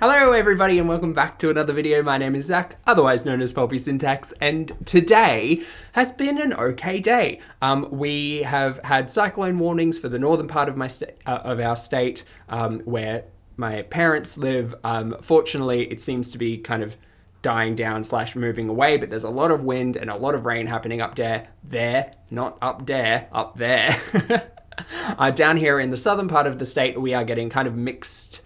Hello everybody and welcome back to another video. My name is Zach, otherwise known as Pulpy Syntax, and today has been an okay day. We have had cyclone warnings for the northern part of our state, where my parents live. Fortunately, it seems to be kind of dying down / moving away, but there's a lot of wind and a lot of rain happening up there, not up there, up there. Down here in the southern part of the state, we are getting kind of mixed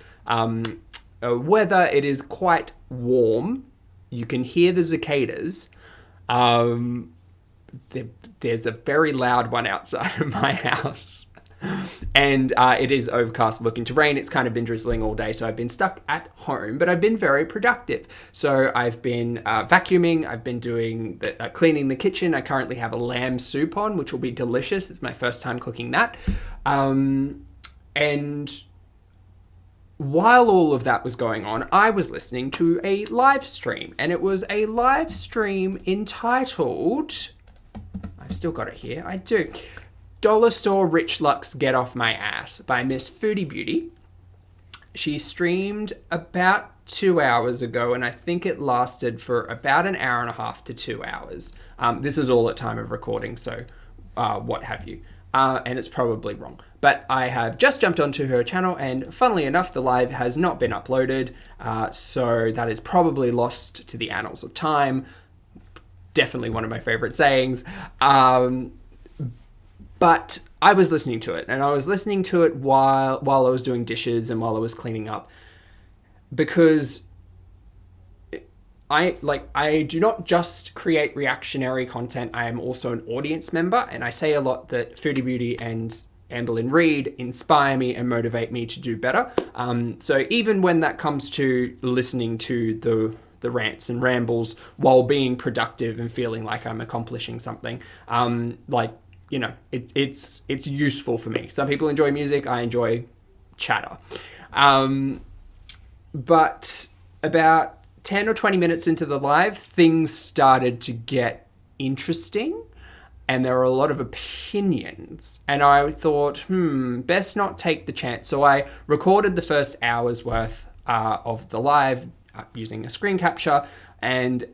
weather. It is quite warm. You can hear the cicadas. There's a very loud one outside of my house. And it is overcast, looking to rain. It's kind of been drizzling all day, so I've been stuck at home, but I've been very productive. So I've been vacuuming, I've been doing cleaning the kitchen. I currently have a lamb soup on, which will be delicious. It's my first time cooking that. And while all of that was going on, I was listening to a live stream, and it was a live stream entitled, I've still got it here, I do, Dollarstore Rich Luck's Get Off My Ass by Miss Foodie Beauty. She streamed about 2 hours ago, and I think it lasted for about an hour and a half to 2 hours. This is all at time of recording, so what have you. And it's probably wrong. But I have just jumped onto her channel, and funnily enough, the live has not been uploaded. So that is probably lost to the annals of time. Definitely one of my favorite sayings. But I was listening to it, and I was listening to it while I was doing dishes and while I was cleaning up, because I do not just create reactionary content. I am also an audience member, and I say a lot that Foodie Beauty and Amberlynn Reid inspire me and motivate me to do better. So even when that comes to listening to the rants and rambles while being productive and feeling like I'm accomplishing something, it's useful for me. Some people enjoy music. I enjoy chatter. But about 10 or 20 minutes into the live, things started to get interesting, and there were a lot of opinions, and I thought, best not take the chance. So I recorded the first hour's worth of the live using a screen capture, and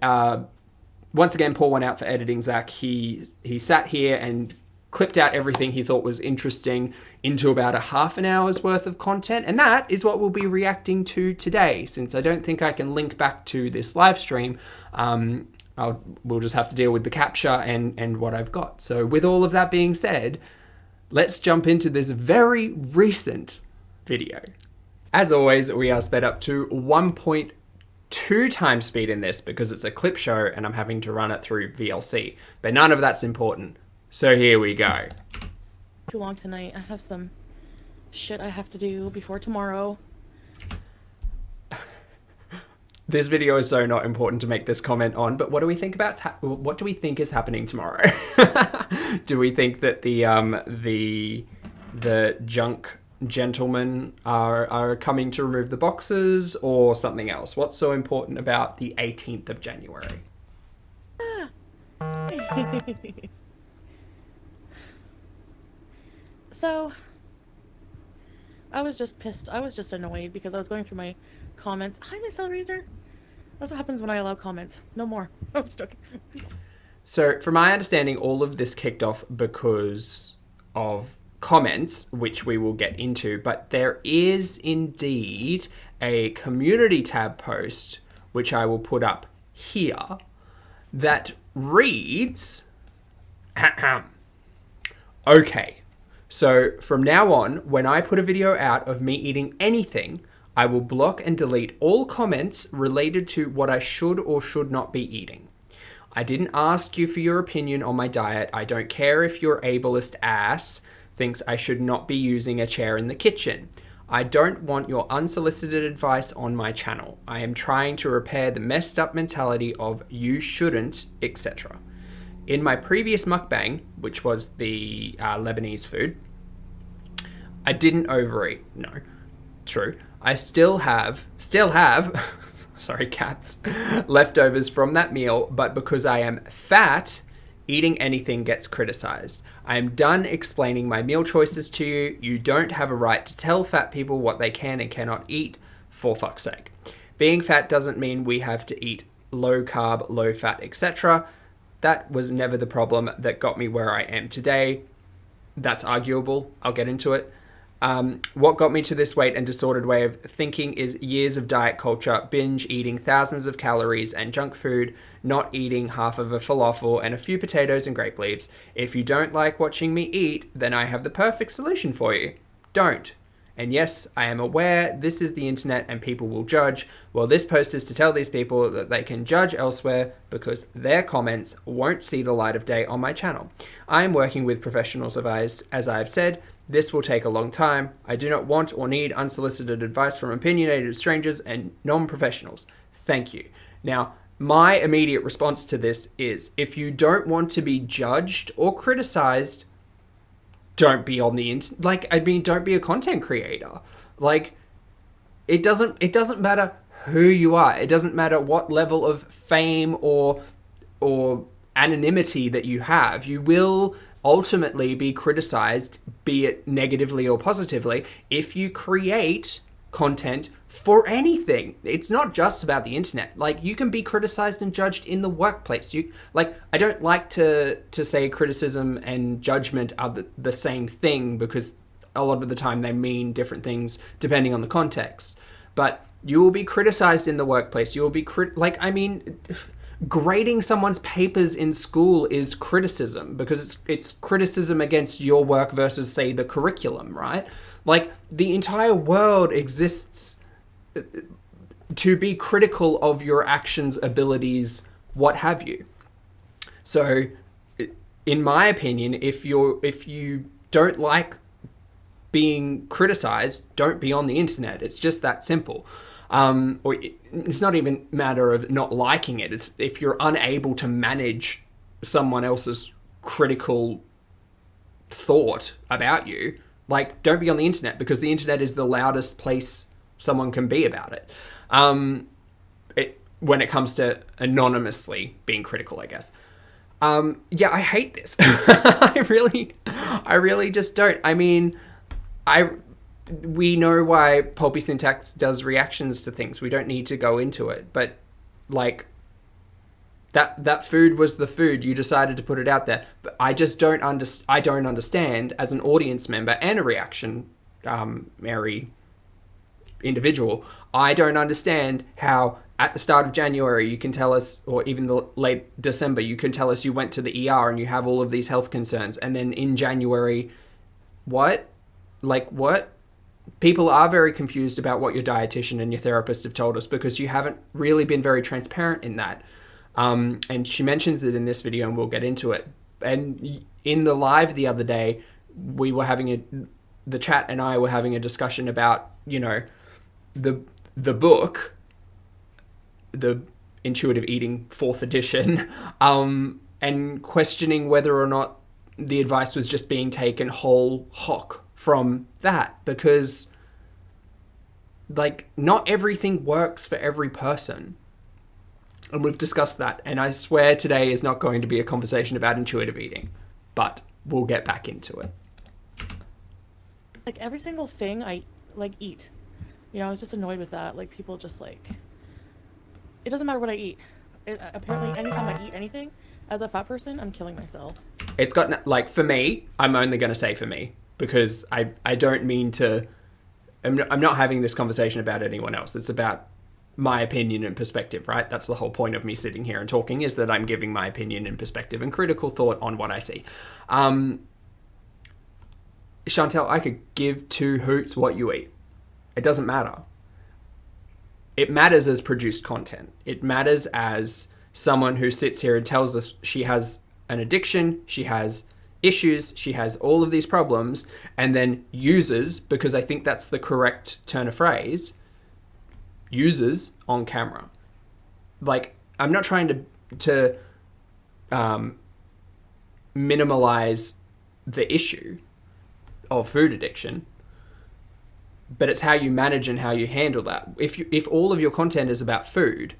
once again, pour one out for editing, Zach. He sat here and clipped out everything he thought was interesting into about a half an hour's worth of content. And that is what we'll be reacting to today. Since I don't think I can link back to this live stream, we'll just have to deal with the capture and what I've got. So with all of that being said, let's jump into this very recent video. As always, we are sped up to 1.2 times speed in this because it's a clip show and I'm having to run it through VLC. But none of that's important. So here we go. Too long tonight. I have some shit I have to do before tomorrow. This video is so not important to make this comment on, but what do we think what do we think is happening tomorrow? Do we think that the junk gentlemen are coming to remove the boxes, or something else? What's so important about the 18th of January? So, I was just pissed. I was just annoyed because I was going through my comments. Hi, Miss Hellraiser. That's what happens when I allow comments. No more. I'm stuck. So, from my understanding, all of this kicked off because of comments, which we will get into. But there is indeed a community tab post, which I will put up here, that reads, okay. So from now on, when I put a video out of me eating anything, I will block and delete all comments related to what I should or should not be eating. I didn't ask you for your opinion on my diet. I don't care if your ableist ass thinks I should not be using a chair in the kitchen. I don't want your unsolicited advice on my channel. I am trying to repair the messed up mentality of you shouldn't, etc. In my previous mukbang, which was the Lebanese food, I didn't overeat. No, true. I still have, sorry, caps, leftovers from that meal, but because I am fat, eating anything gets criticized. I am done explaining my meal choices to you. You don't have a right to tell fat people what they can and cannot eat. for fuck's sake. Being fat doesn't mean we have to eat low carb, low fat, etc. That was never the problem that got me where I am today. That's arguable. I'll get into it. What got me to this weight and disordered way of thinking is years of diet culture, binge eating thousands of calories and junk food, not eating half of a falafel and a few potatoes and grape leaves. If you don't like watching me eat, then I have the perfect solution for you. Don't. And yes, I am aware this is the internet and people will judge. Well, this post is to tell these people that they can judge elsewhere because their comments won't see the light of day on my channel. I am working with professionals, as I have said. This will take a long time. I do not want or need unsolicited advice from opinionated strangers and non-professionals. Thank you. Now, my immediate response to this is, if you don't want to be judged or criticized, don't be on the internet. Don't be a content creator. It doesn't matter who you are. It doesn't matter what level of fame or anonymity that you have. You will ultimately be criticized, be it negatively or positively, if you create content for anything. It's not just about the internet. You can be criticized and judged in the workplace. I don't like to say criticism and judgment are the same thing, because a lot of the time they mean different things depending on the context. But you will be criticized in the workplace. You will be grading someone's papers in school is criticism, because it's criticism against your work versus, say, the curriculum, right? The entire world exists to be critical of your actions, abilities, what have you. So, in my opinion, if you don't like being criticized, don't be on the internet. It's just that simple. Or it's not even a matter of not liking it. It's if you're unable to manage someone else's critical thought about you, don't be on the internet, because the internet is the loudest place someone can be about it. When it comes to anonymously being critical, I guess. Yeah, I hate this. I really just don't. We know why Pulpy Syntax does reactions to things. We don't need to go into it. But, that food was the food. You decided to put it out there. But I just don't understand, as an audience member and a reaction individual, I don't understand how at the start of January you can tell us, or even the late December, you can tell us you went to the ER and you have all of these health concerns, and then in January, what? What? People are very confused about what your dietitian and your therapist have told us, because you haven't really been very transparent in that. And she mentions it in this video, and we'll get into it. And in the live the other day, we were the chat and I were having a discussion about, the book, the Intuitive Eating 4th edition, and questioning whether or not the advice was just being taken whole hog from that, because not everything works for every person. And we've discussed that, and I swear today is not going to be a conversation about intuitive eating, but we'll get back into it. Every single thing I eat, I was just annoyed with that. People just it doesn't matter what I eat. Apparently anytime I eat anything, as a fat person, I'm killing myself. It's got, for me, I'm only going to say for me, because I don't mean to, I'm not having this conversation about anyone else. It's about my opinion and perspective, right? That's the whole point of me sitting here and talking, is that I'm giving my opinion and perspective and critical thought on what I see. Chantel, I could give two hoots what you eat. It doesn't matter. It matters as produced content. It matters as someone who sits here and tells us she has an addiction, she has issues, she has all of these problems, and then uses, because I think that's the correct turn of phrase, uses on camera. I'm not trying to minimalize the issue of food addiction, but it's how you manage and how you handle that. If all of your content is about food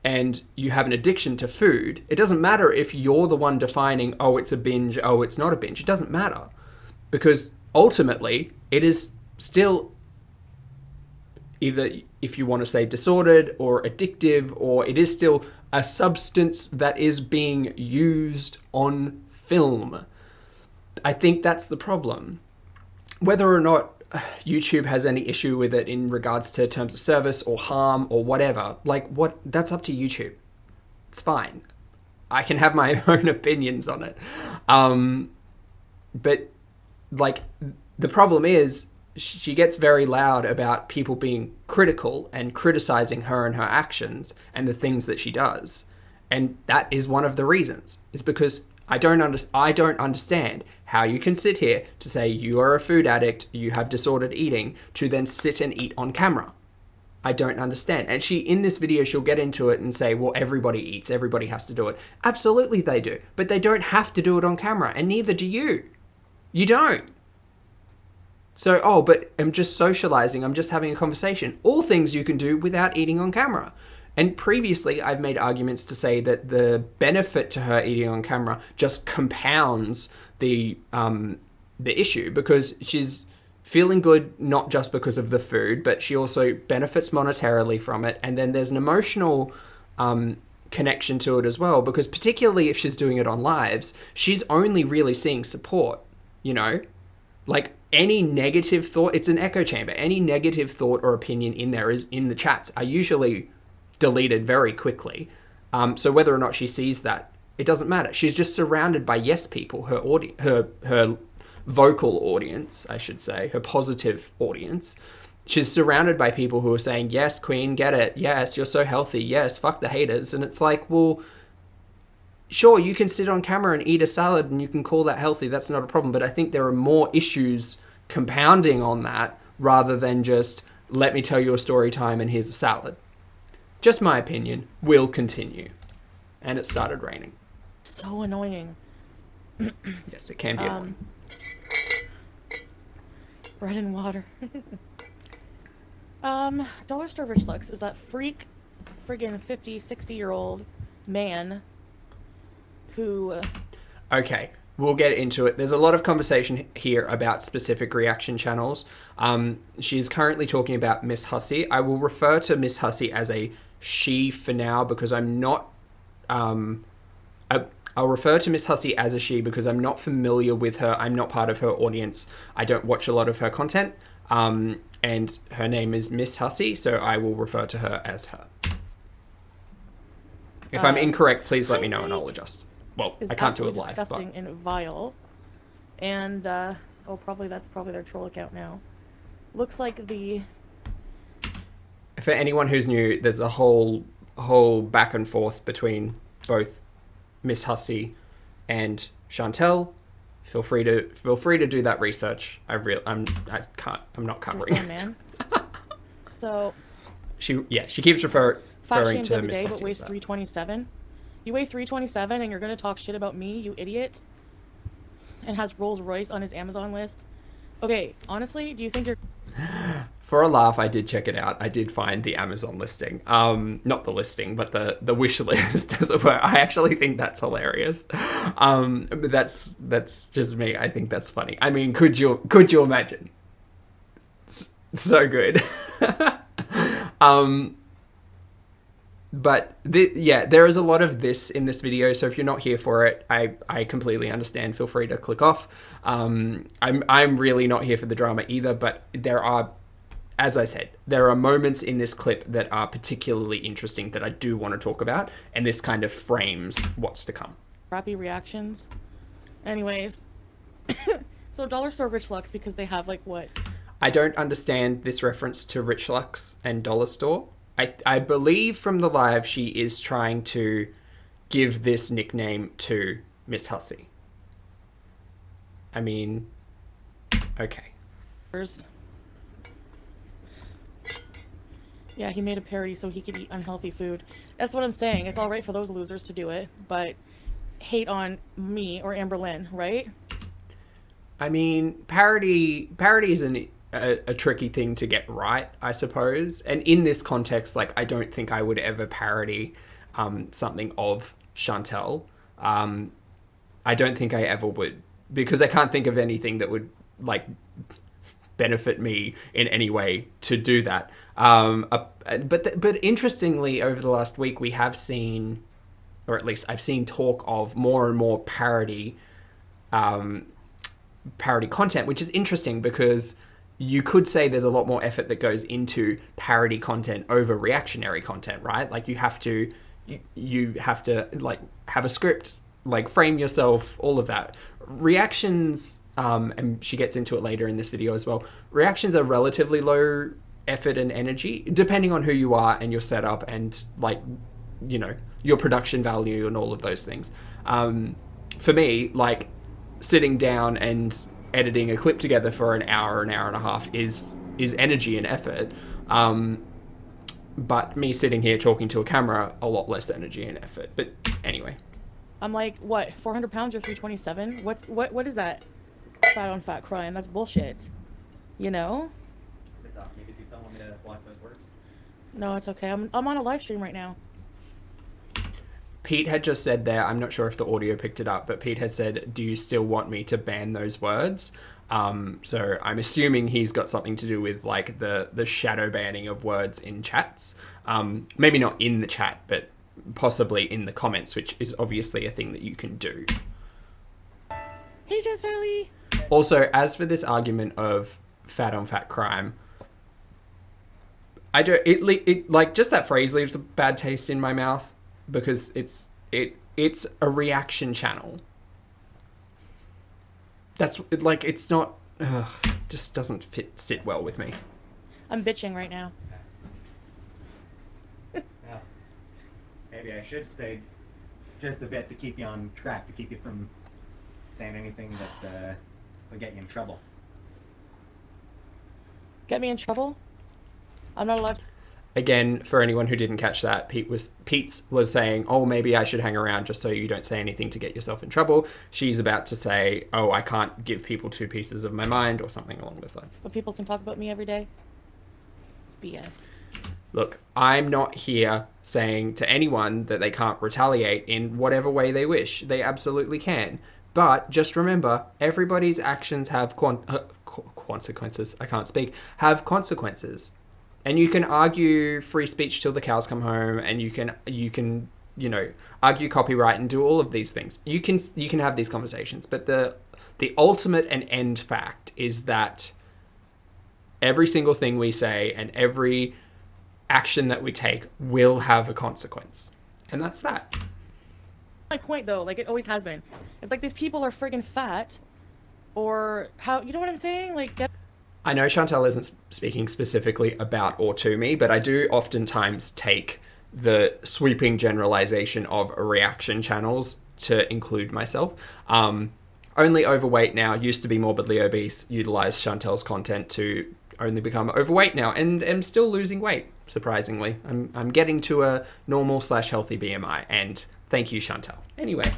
and you have an addiction to food, it doesn't matter if you're the one defining, oh, it's a binge, oh, it's not a binge. It doesn't matter, because ultimately it is still either if you want to say disordered or addictive, or it is still a substance that is being used on film. I think that's the problem. Whether or not YouTube has any issue with it in regards to terms of service or harm or whatever, like, what, that's up to YouTube. It's fine. I can have my own opinions on it. But like, the problem is she gets very loud about people being critical and criticizing her and her actions and the things that she does. And that is one of the reasons. Is because I don't understand how you can sit here to say you are a food addict, you have disordered eating, to then sit and eat on camera. I don't understand. And in this video, she'll get into it and say, well, everybody eats, everybody has to do it. Absolutely they do. But they don't have to do it on camera, and neither do you. You don't. So, but I'm just socializing, I'm just having a conversation. All things you can do without eating on camera. And previously, I've made arguments to say that the benefit to her eating on camera just compounds the issue, because she's feeling good not just because of the food, but she also benefits monetarily from it. And then there's an emotional connection to it as well, because particularly if she's doing it on lives, she's only really seeing support, you know? Like, any negative thought, it's an echo chamber. Any negative thought or opinion in there is in the chats are usually deleted very quickly. So whether or not she sees that, it doesn't matter. She's just surrounded by yes people, her vocal audience, I should say, her positive audience. She's surrounded by people who are saying, yes, queen, get it. Yes, you're so healthy. Yes, fuck the haters. And it's like, well, sure, you can sit on camera and eat a salad and you can call that healthy. That's not a problem. But I think there are more issues compounding on that rather than just, let me tell you a story time and here's a salad. Just my opinion. Will continue. And it started raining. So annoying. Yes, it can be annoying. Bread and water. Dollarstore Rich Lux is that friggin' 50, 60-year-old man who... Okay, we'll get into it. There's a lot of conversation here about specific reaction channels. She's currently talking about Miss Hussey. I will refer to Miss Hussey as a she for now, because I'm not... I'll refer to Miss Hussey as a she because I'm not familiar with her. I'm not part of her audience. I don't watch a lot of her content. And her name is Miss Hussey, so I will refer to her as her. If I'm incorrect, please let me know and I'll adjust. Well, I can't do it live, but... disgusting and vile. And, that's probably their troll account now. Looks like the... For anyone who's new, there's a whole back and forth between both Miss Hussey and Chantel. Feel free to do that research. I'm not covering it. Man. So she keeps referring to Miss Hussey, Hussey. but weighs 327. You weigh 327 and you're gonna talk shit about me, you idiot. And has Rolls Royce on his Amazon list. Okay, honestly, do you think you're... For a laugh, I did check it out. I did find the Amazon listing. Not the listing, but the wish list, as it were. I actually think that's hilarious. But that's just me. I think that's funny. I mean, could you imagine? So good. But there is a lot of this in this video. So if you're not here for it, I completely understand. Feel free to click off. I'm really not here for the drama either. But there are, as I said, there are moments in this clip that are particularly interesting that I do want to talk about, and this kind of frames what's to come. Crappy reactions. Anyways, so Dollarstore Rich Lux, because they have like what? I don't understand this reference to Rich Lux and Dollarstore. I believe from the live she is trying to give this nickname to Miss Hussey. I mean, okay. Yeah, he made a parody so he could eat unhealthy food. That's what I'm saying. It's all right for those losers to do it, but hate on me or Amberlynn, right? I mean, parody is a tricky thing to get right, I suppose. And in this context, like, I don't think I would ever parody something of Chantel. I don't think I ever would, because I can't think of anything that would, like, benefit me in any way to do that. But interestingly, over the last week, we have seen, or at least I've seen talk of more and more parody content, which is interesting because you could say there's a lot more effort that goes into parody content over reactionary content, right? Like you have to like have a script, like frame yourself, all of that. Reactions, and she gets into it later in this video as well. Reactions are relatively low effort and energy, depending on who you are and your setup and like, you know, your production value and all of those things. For me, like sitting down and editing a clip together for an hour and a half is energy and effort. But me sitting here talking to a camera, a lot less energy and effort. But anyway. I'm like, what, 400 pounds or 327? What is that? Fat on fat crime. That's bullshit. You know? Maybe do someone want me to block those words? No, it's okay. I'm on a live stream right now. Pete had just said there, I'm not sure if the audio picked it up, but Pete had said, do you still want me to ban those words? So I'm assuming he's got something to do with like the shadow banning of words in chats. Maybe not in the chat, but possibly in the comments, which is obviously a thing that you can do. Hey, Jeff Ellie. Also, as for this argument of fat on fat crime, it like just that phrase leaves a bad taste in my mouth because it's a reaction channel. That's like, it's not, just doesn't sit well with me. I'm bitching right now. Well, maybe I should stay just a bit to keep you on track, to keep you from saying anything that will get you in trouble. Get me in trouble? I'm not allowed to. Again, for anyone who didn't catch that, Pete's was saying, oh, maybe I should hang around just so you don't say anything to get yourself in trouble. She's about to say, oh, I can't give people 2 pieces of my mind or something along those lines. But people can talk about me every day? It's BS. Look, I'm not here saying to anyone that they can't retaliate in whatever way they wish. They absolutely can. But just remember, everybody's actions have consequences. I can't speak. Have consequences. And you can argue free speech till the cows come home, and you can you know, argue copyright and do all of these things. You can have these conversations, but the ultimate and end fact is that every single thing we say and every action that we take will have a consequence. And that's that. My point though, like it always has been. It's like these people are friggin' fat, or how, you know what I'm saying? Like I know Chantal isn't speaking specifically about or to me, but I do oftentimes take the sweeping generalization of reaction channels to include myself. Only overweight now, used to be morbidly obese, utilized Chantal's content to only become overweight now, and am still losing weight, surprisingly. I'm getting to a normal/healthy BMI, and thank you, Chantal. Anyway.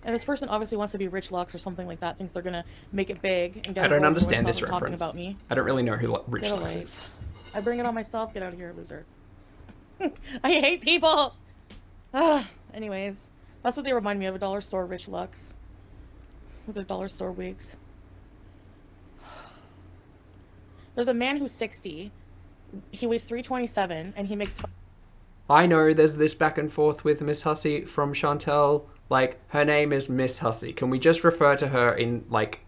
And this person obviously wants to be Rich Lux or something like that, thinks they're gonna make it big and get I don't understand this talking reference. about me. I don't really know who Rich Get Lux away. is. I bring it on myself. Get out of here, loser. I hate people. Anyways, that's what they remind me of, a dollar store Rich Lux with their dollar store wigs. There's a man who's 60. He weighs 327, and he makes. I know there's this back and forth with Miss Hussey from Chantal. Like, her name is Miss Hussey. Can we just refer to her in, like,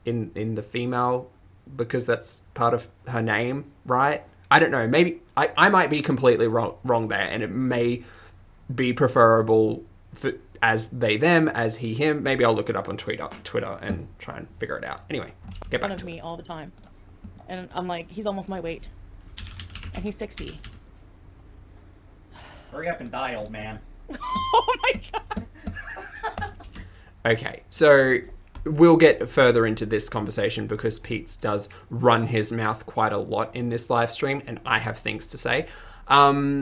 in the female, because that's part of her name, right? I don't know. Maybe I might be completely wrong there, and it may be preferable for, as they, them, as he, him. Maybe I'll look it up on Twitter and try and figure it out. Anyway, get back Fun to of me it. all the time. And I'm like, he's almost my weight. And he's 60. Hurry up and die, old man. Oh my god! Okay, so we'll get further into this conversation because Pete's does run his mouth quite a lot in this live stream, and I have things to say. How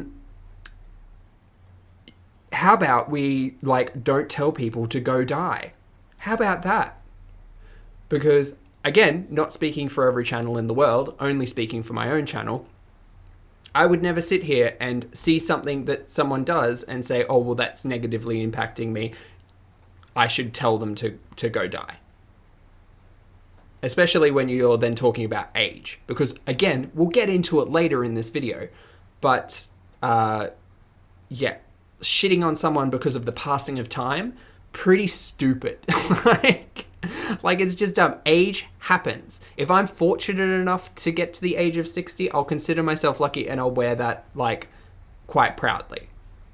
about we, like, don't tell people to go die? How about that? Because, again, not speaking for every channel in the world, only speaking for my own channel, I would never sit here and see something that someone does and say, oh, well, that's negatively impacting me. I should tell them to go die. especially when you're then talking about age. Because, again, we'll get into it later in this video, but, yeah, shitting on someone because of the passing of time, pretty stupid. Like, it's just dumb. Age happens. If I'm fortunate enough to get to the age of 60, I'll consider myself lucky and I'll wear that, like, quite proudly.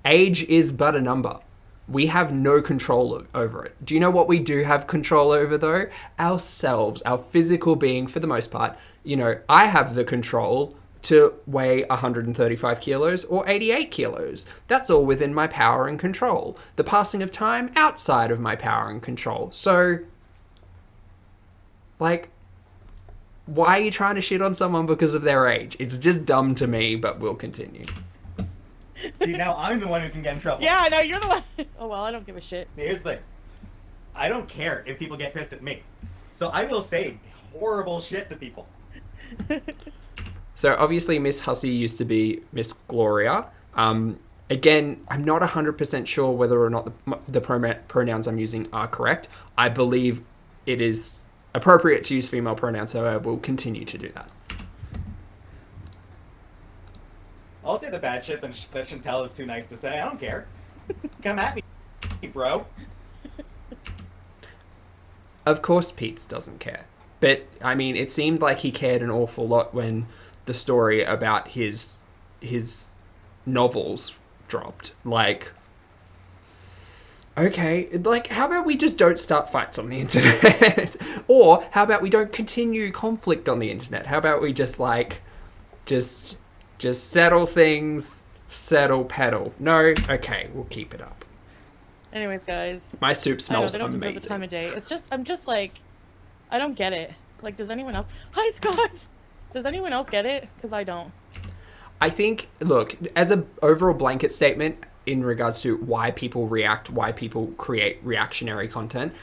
Age is but a number. We have no control over it. Do you know what we do have control over, though? Ourselves, our physical being, for the most part. You know, I have the control to weigh 135 kilos or 88 kilos. That's all within my power and control. The passing of time, outside of my power and control. So, like, why are you trying to shit on someone because of their age? It's just dumb to me, but we'll continue. See, now I'm the one who can get in trouble. Yeah, no, you're the one. Oh, well, I don't give a shit. See, here's the thing. I don't care if people get pissed at me. So I will say horrible shit to people. So obviously Miss Hussey used to be Miss Gloria. Again, I'm not 100% sure whether or not the pronouns I'm using are correct. I believe it is appropriate to use female pronouns, so I will continue to do that. I'll say the bad shit that Chantel is too nice to say. I don't care. Come at me, bro. Of course Pete doesn't care. But, I mean, it seemed like he cared an awful lot when the story about his novels dropped. Like, okay, like, how about we just don't start fights on the internet? Or how about we don't continue conflict on the internet? How about we just, like, just settle things, settle pedal? No? Okay, we'll keep it up. Anyways, guys. My soup smells I know, they don't amazing. deserve the time of day. It's just, I'm just like, I don't get it. Like, does anyone else? Hi, Scott! Does anyone else get it? Because I don't. I think, look, as an overall blanket statement in regards to why people react, why people create reactionary content,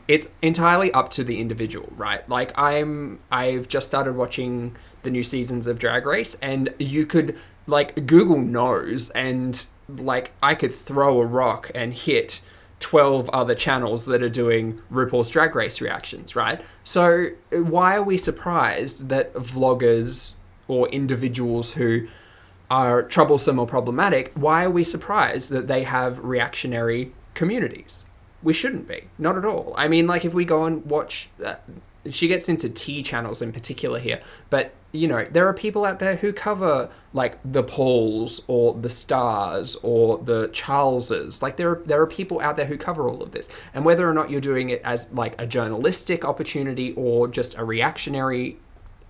it's entirely up to the individual, right? Like, I've just started watching the new seasons of Drag Race, and you could, like, Google knows, and, like, I could throw a rock and hit 12 other channels that are doing RuPaul's Drag Race reactions, right? So why are we surprised that vloggers or individuals who are troublesome or problematic, why are we surprised that they have reactionary communities? We shouldn't be. Not at all. I mean, like, if we go and watch... she gets into tea channels in particular here, but, you know, there are people out there who cover, like, the Pauls or the Stars or the Charleses. Like, there are people out there who cover all of this. And whether or not you're doing it as, like, a journalistic opportunity or just a reactionary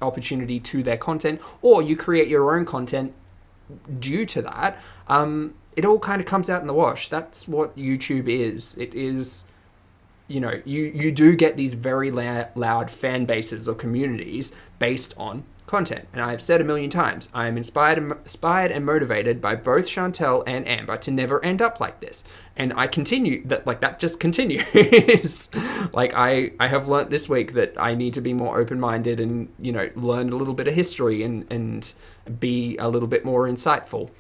opportunity to their content, or you create your own content due to that, it all kind of comes out in the wash. That's what YouTube is. It is... You know, you do get these very loud fan bases or communities based on content. And I've said a million times, I am inspired and motivated by both Chantel and Amber to never end up like this. And I continue, that just continues. Like, I have learnt this week that I need to be more open-minded and, you know, learn a little bit of history and be a little bit more insightful.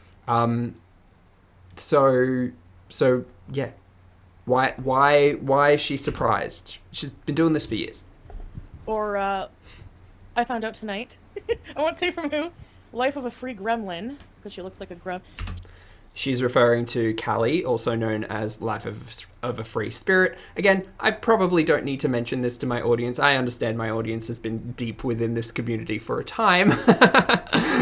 So yeah. Why is she surprised? She's been doing this for years. Or, I found out tonight. I won't say from who. Life of a Free Gremlin, because she looks like a grem. She's referring to Callie, also known as Life of a Free Spirit. Again, I probably don't need to mention this to my audience. I understand my audience has been deep within this community for a time.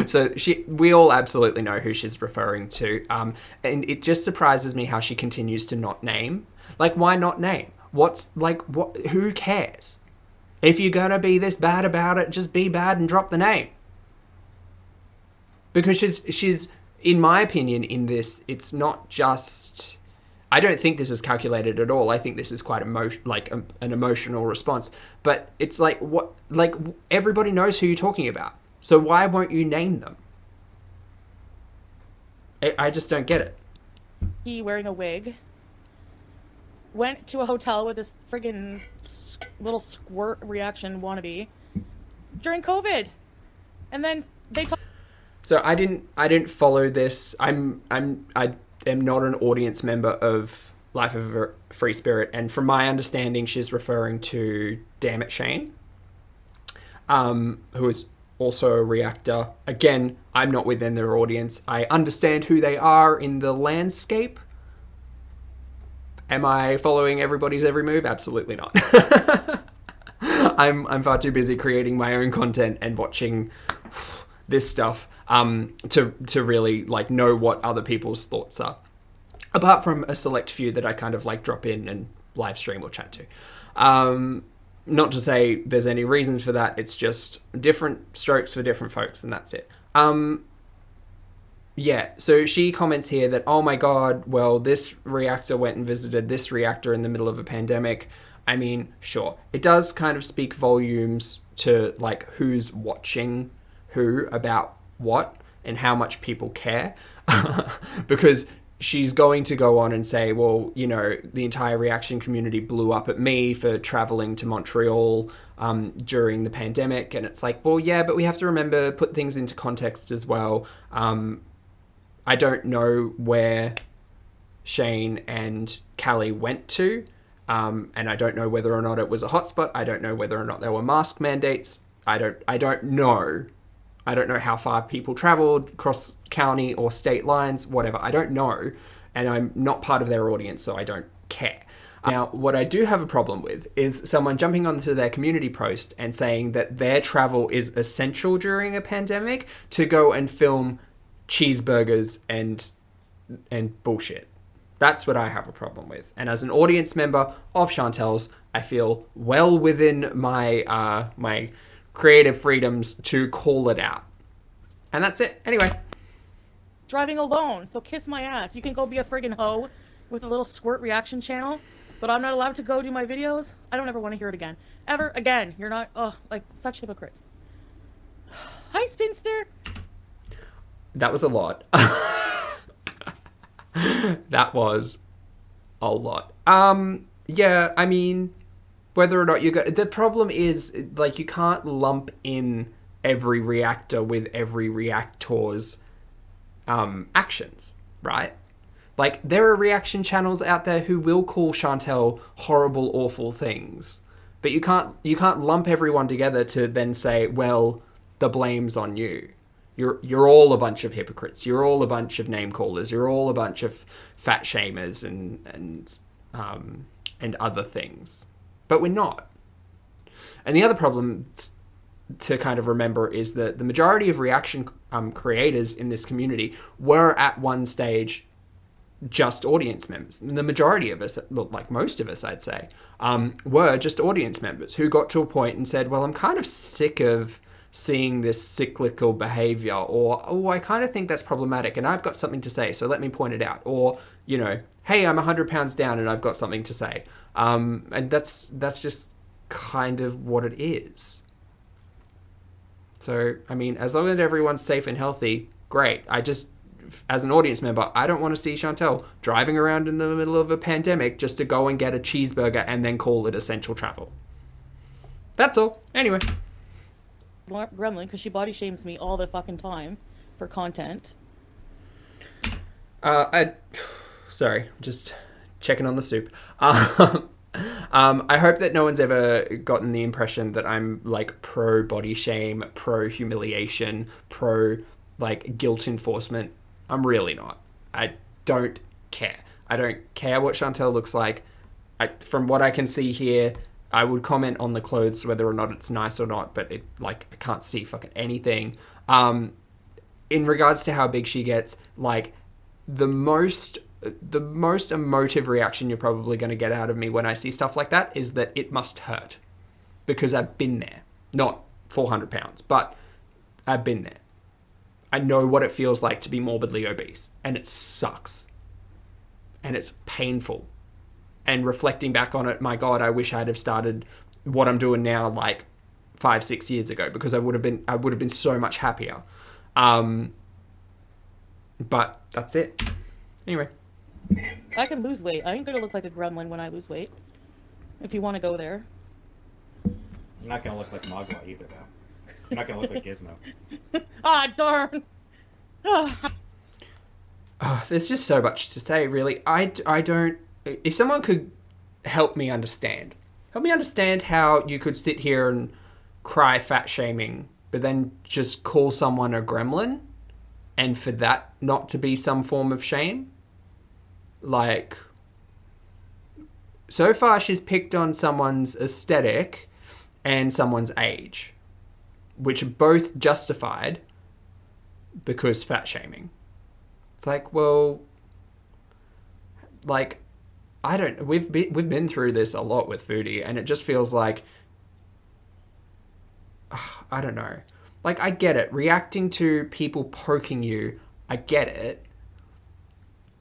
So we all absolutely know who she's referring to. And it just surprises me how she continues to not name. Like, why not name? Who cares? If you're gonna be this bad about it, just be bad and drop the name. Because she's in my opinion, in this, it's not just... I don't think this is calculated at all. I think this is quite an emotional response. But it's like, what? Like, everybody knows who you're talking about. So why won't you name them? I just don't get it. He wearing a wig. Went to a hotel with this friggin' little squirt reaction wannabe during COVID. And then they talk... So I didn't follow this. I am not an audience member of Life of a Free Spirit, and from my understanding, she's referring to Damn It Shane. who is also a reactor. Again, I'm not within their audience. I understand who they are in the landscape. Am I following everybody's every move? Absolutely not. I'm far too busy creating my own content and watching this stuff to really like know what other people's thoughts are. Apart from a select few that I kind of like drop in and live stream or chat to. Not to say there's any reason for that. It's just different strokes for different folks, and that's it. Yeah, so she comments here that, oh my god, well, this reactor went and visited this reactor in the middle of a pandemic. I mean, sure, it does kind of speak volumes to, like, who's watching who about what and how much people care. Because she's going to go on and say, well, you know, the entire reaction community blew up at me for traveling to Montreal during the pandemic. And it's like, well, yeah, but we have to remember, put things into context as well. I don't know where Shane and Callie went to. And I don't know whether or not it was a hotspot. I don't know whether or not there were mask mandates. I don't know. I don't know how far people traveled across county or state lines, whatever. I don't know. And I'm not part of their audience, so I don't care. Now, what I do have a problem with is someone jumping onto their community post and saying that their travel is essential during a pandemic to go and film cheeseburgers and bullshit. That's what I have a problem with. And as an audience member of Chantel's, I feel well within my my creative freedoms to call it out. And that's it. Anyway. Driving alone, so kiss my ass. You can go be a friggin' hoe with a little squirt reaction channel, but I'm not allowed to go do my videos? I don't ever want to hear it again. Ever again. You're not, like, such hypocrites. Hi, Spinster. That was a lot. That was a lot. Yeah, I mean, whether or not you got... The problem is, like, you can't lump in every reactor with every reactor's actions, right? Like, there are reaction channels out there who will call Chantel horrible, awful things. But you can't lump everyone together to then say, well, the blame's on you. You're all a bunch of hypocrites. You're all a bunch of name callers. You're all a bunch of fat shamers and other things. But we're not. And the other problem to kind of remember is that the majority of reaction creators in this community were at one stage just audience members. And the majority of us, well, like most of us, I'd say, were just audience members who got to a point and said, well, I'm kind of sick of seeing this cyclical behavior, or, oh, I kind of think that's problematic and I've got something to say, so let me point it out. Or, you know, hey, I'm 100 pounds down and I've got something to say. And that's just kind of what it is. So, I mean, as long as everyone's safe and healthy, great. I just, as an audience member, I don't want to see Chantel driving around in the middle of a pandemic just to go and get a cheeseburger and then call it essential travel. That's all. Anyway. Gremlin, because she body shames me all the fucking time for content. Sorry, just checking on the soup. I hope that no one's ever gotten the impression that I'm like pro body shame, pro humiliation, pro like guilt enforcement. I'm really not. I don't care. I don't care what Chantel looks like. From what I can see here, I would comment on the clothes, whether or not it's nice or not, but I can't see fucking anything. In regards to how big she gets, like, the most emotive reaction you're probably going to get out of me when I see stuff like that is that it must hurt. Because I've been there. Not 400 pounds, but I've been there. I know what it feels like to be morbidly obese, and it sucks. And it's painful. And reflecting back on it, my God, I wish I'd have started what I'm doing now like 5-6 years ago, because I would have been so much happier. But that's it. Anyway. I can lose weight. I ain't gonna look like a gremlin when I lose weight. If you want to go there. You're not gonna look like Magua either, though. You're not gonna look like Gizmo. Ah, darn! There's just so much to say, really. I don't... If someone could help me understand how you could sit here and cry fat shaming, but then just call someone a gremlin, and for that not to be some form of shame? Like, so far she's picked on someone's aesthetic and someone's age, which are both justified because fat shaming. It's like, well, like, I don't. We've been through this a lot with Foodie, and it just feels like, I don't know. Like, I get it. Reacting to people poking you, I get it.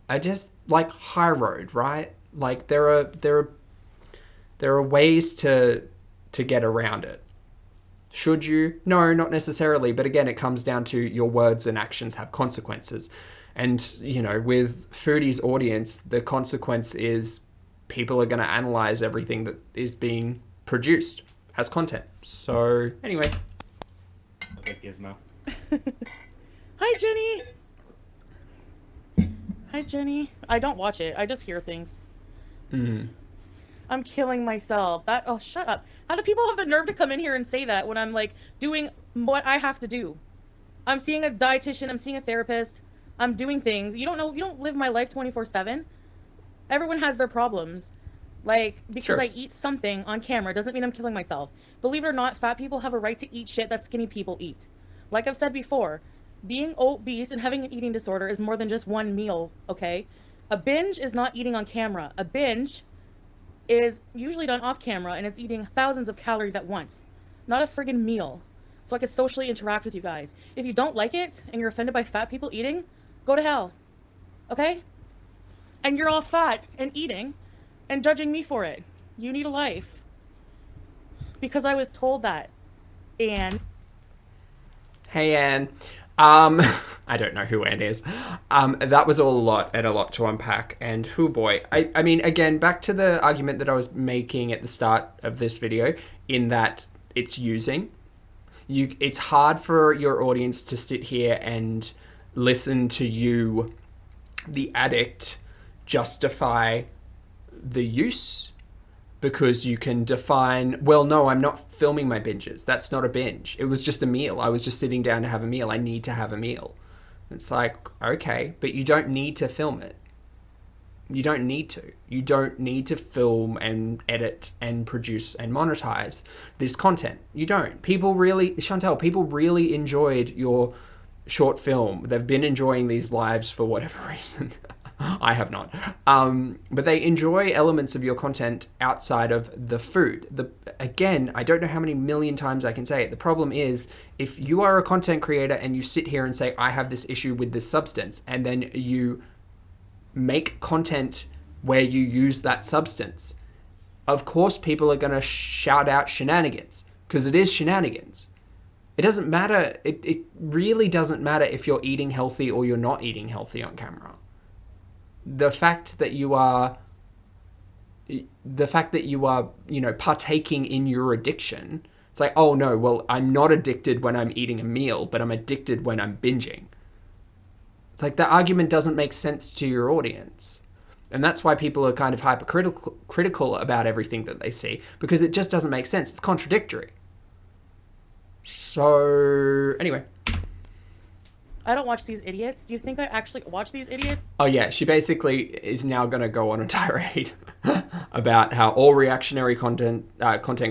I just like high road, right? Like, there are ways to get around it. Should you? No, not necessarily. But again, it comes down to your words and actions have consequences. And, you know, with Foodie's audience, the consequence is people are going to analyze everything that is being produced as content. So, anyway. Okay, Gizmo. Hi, Jenny. Hi, Jenny. I don't watch it. I just hear things. I'm killing myself. Oh, shut up. How do people have the nerve to come in here and say that when I'm, like, doing what I have to do? I'm seeing a dietitian. I'm seeing a therapist. I'm doing things. You don't live my life 24/7. Everyone has their problems. Like, because Sure. I eat something on camera doesn't mean I'm killing myself. Believe it or not, fat people have a right to eat shit that skinny people eat. Like I've said before, being obese and having an eating disorder is more than just one meal, okay? A binge is not eating on camera. A binge is usually done off camera, and it's eating thousands of calories at once. Not a friggin' meal. So I can socially interact with you guys. If you don't like it, and you're offended by fat people eating, go to hell. Okay? And you're all fat and eating, and judging me for it. You need a life. Because I was told that. And... Hey, Anne. I don't know who Anne is. That was all a lot and a lot to unpack. And oh boy. I mean, again, back to the argument that I was making at the start of this video, in that it's using. It's hard for your audience to sit here and listen to you, the addict, justify the use, because you can define, well, no, I'm not filming my binges. That's not a binge. It was just a meal. I was just sitting down to have a meal. I need to have a meal. It's like, okay, but you don't need to film it. You don't need to. You don't need to film and edit and produce and monetize this content. You don't. People really, Chantel, people really enjoyed your short film. They've been enjoying these lives for whatever reason. I have not. But they enjoy elements of your content outside of the food. Again, I don't know how many million times I can say it. The problem is, if you are a content creator and you sit here and say, I have this issue with this substance, and then you make content where you use that substance, of course people are going to shout out shenanigans, because it is shenanigans. It doesn't matter. It really doesn't matter if you're eating healthy or you're not eating healthy on camera. The fact that you are, partaking in your addiction, it's like, oh no, well, I'm not addicted when I'm eating a meal, but I'm addicted when I'm binging. It's like, the argument doesn't make sense to your audience. And that's why people are kind of hypercritical about everything that they see, because it just doesn't make sense. It's contradictory. So, anyway. I don't watch these idiots. Do you think I actually watch these idiots? Oh yeah, she basically is now going to go on a tirade about how all reactionary content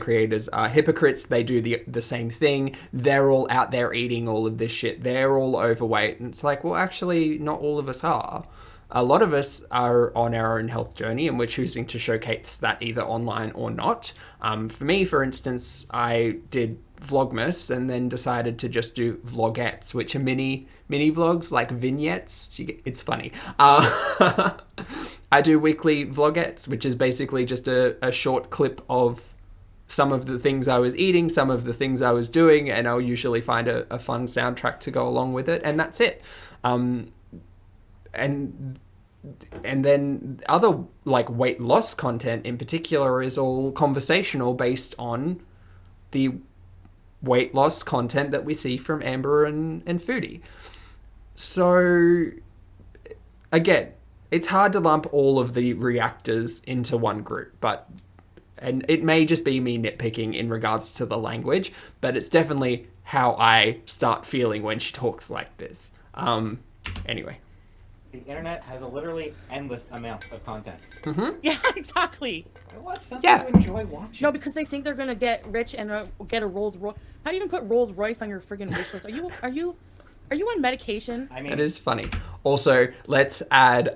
creators are hypocrites. They do the same thing. They're all out there eating all of this shit. They're all overweight. And it's like, well, actually, not all of us are. A lot of us are on our own health journey, and we're choosing to showcase that either online or not. For me, for instance, I did Vlogmas and then decided to just do vlogettes, which are mini vlogs, like vignettes. It's funny. I do weekly vlogettes, which is basically just a short clip of some of the things I was eating, some of the things I was doing, and I'll usually find a fun soundtrack to go along with it, and that's it. And then other, like, weight loss content in particular is all conversational, based on the weight loss content that we see from Amber and Foodie. So, again, it's hard to lump all of the reactors into one group, but And it may just be me nitpicking in regards to the language, but it's definitely how I start feeling when she talks like this. Anyway. The internet has a literally endless amount of content. Yeah, exactly. I watch something Yeah. you enjoy watching. No, because they think they're gonna get rich and get a Rolls Royce. How do you even put Rolls Royce on your friggin' wish list? Are you on medication? I mean, That is funny. Also, let's add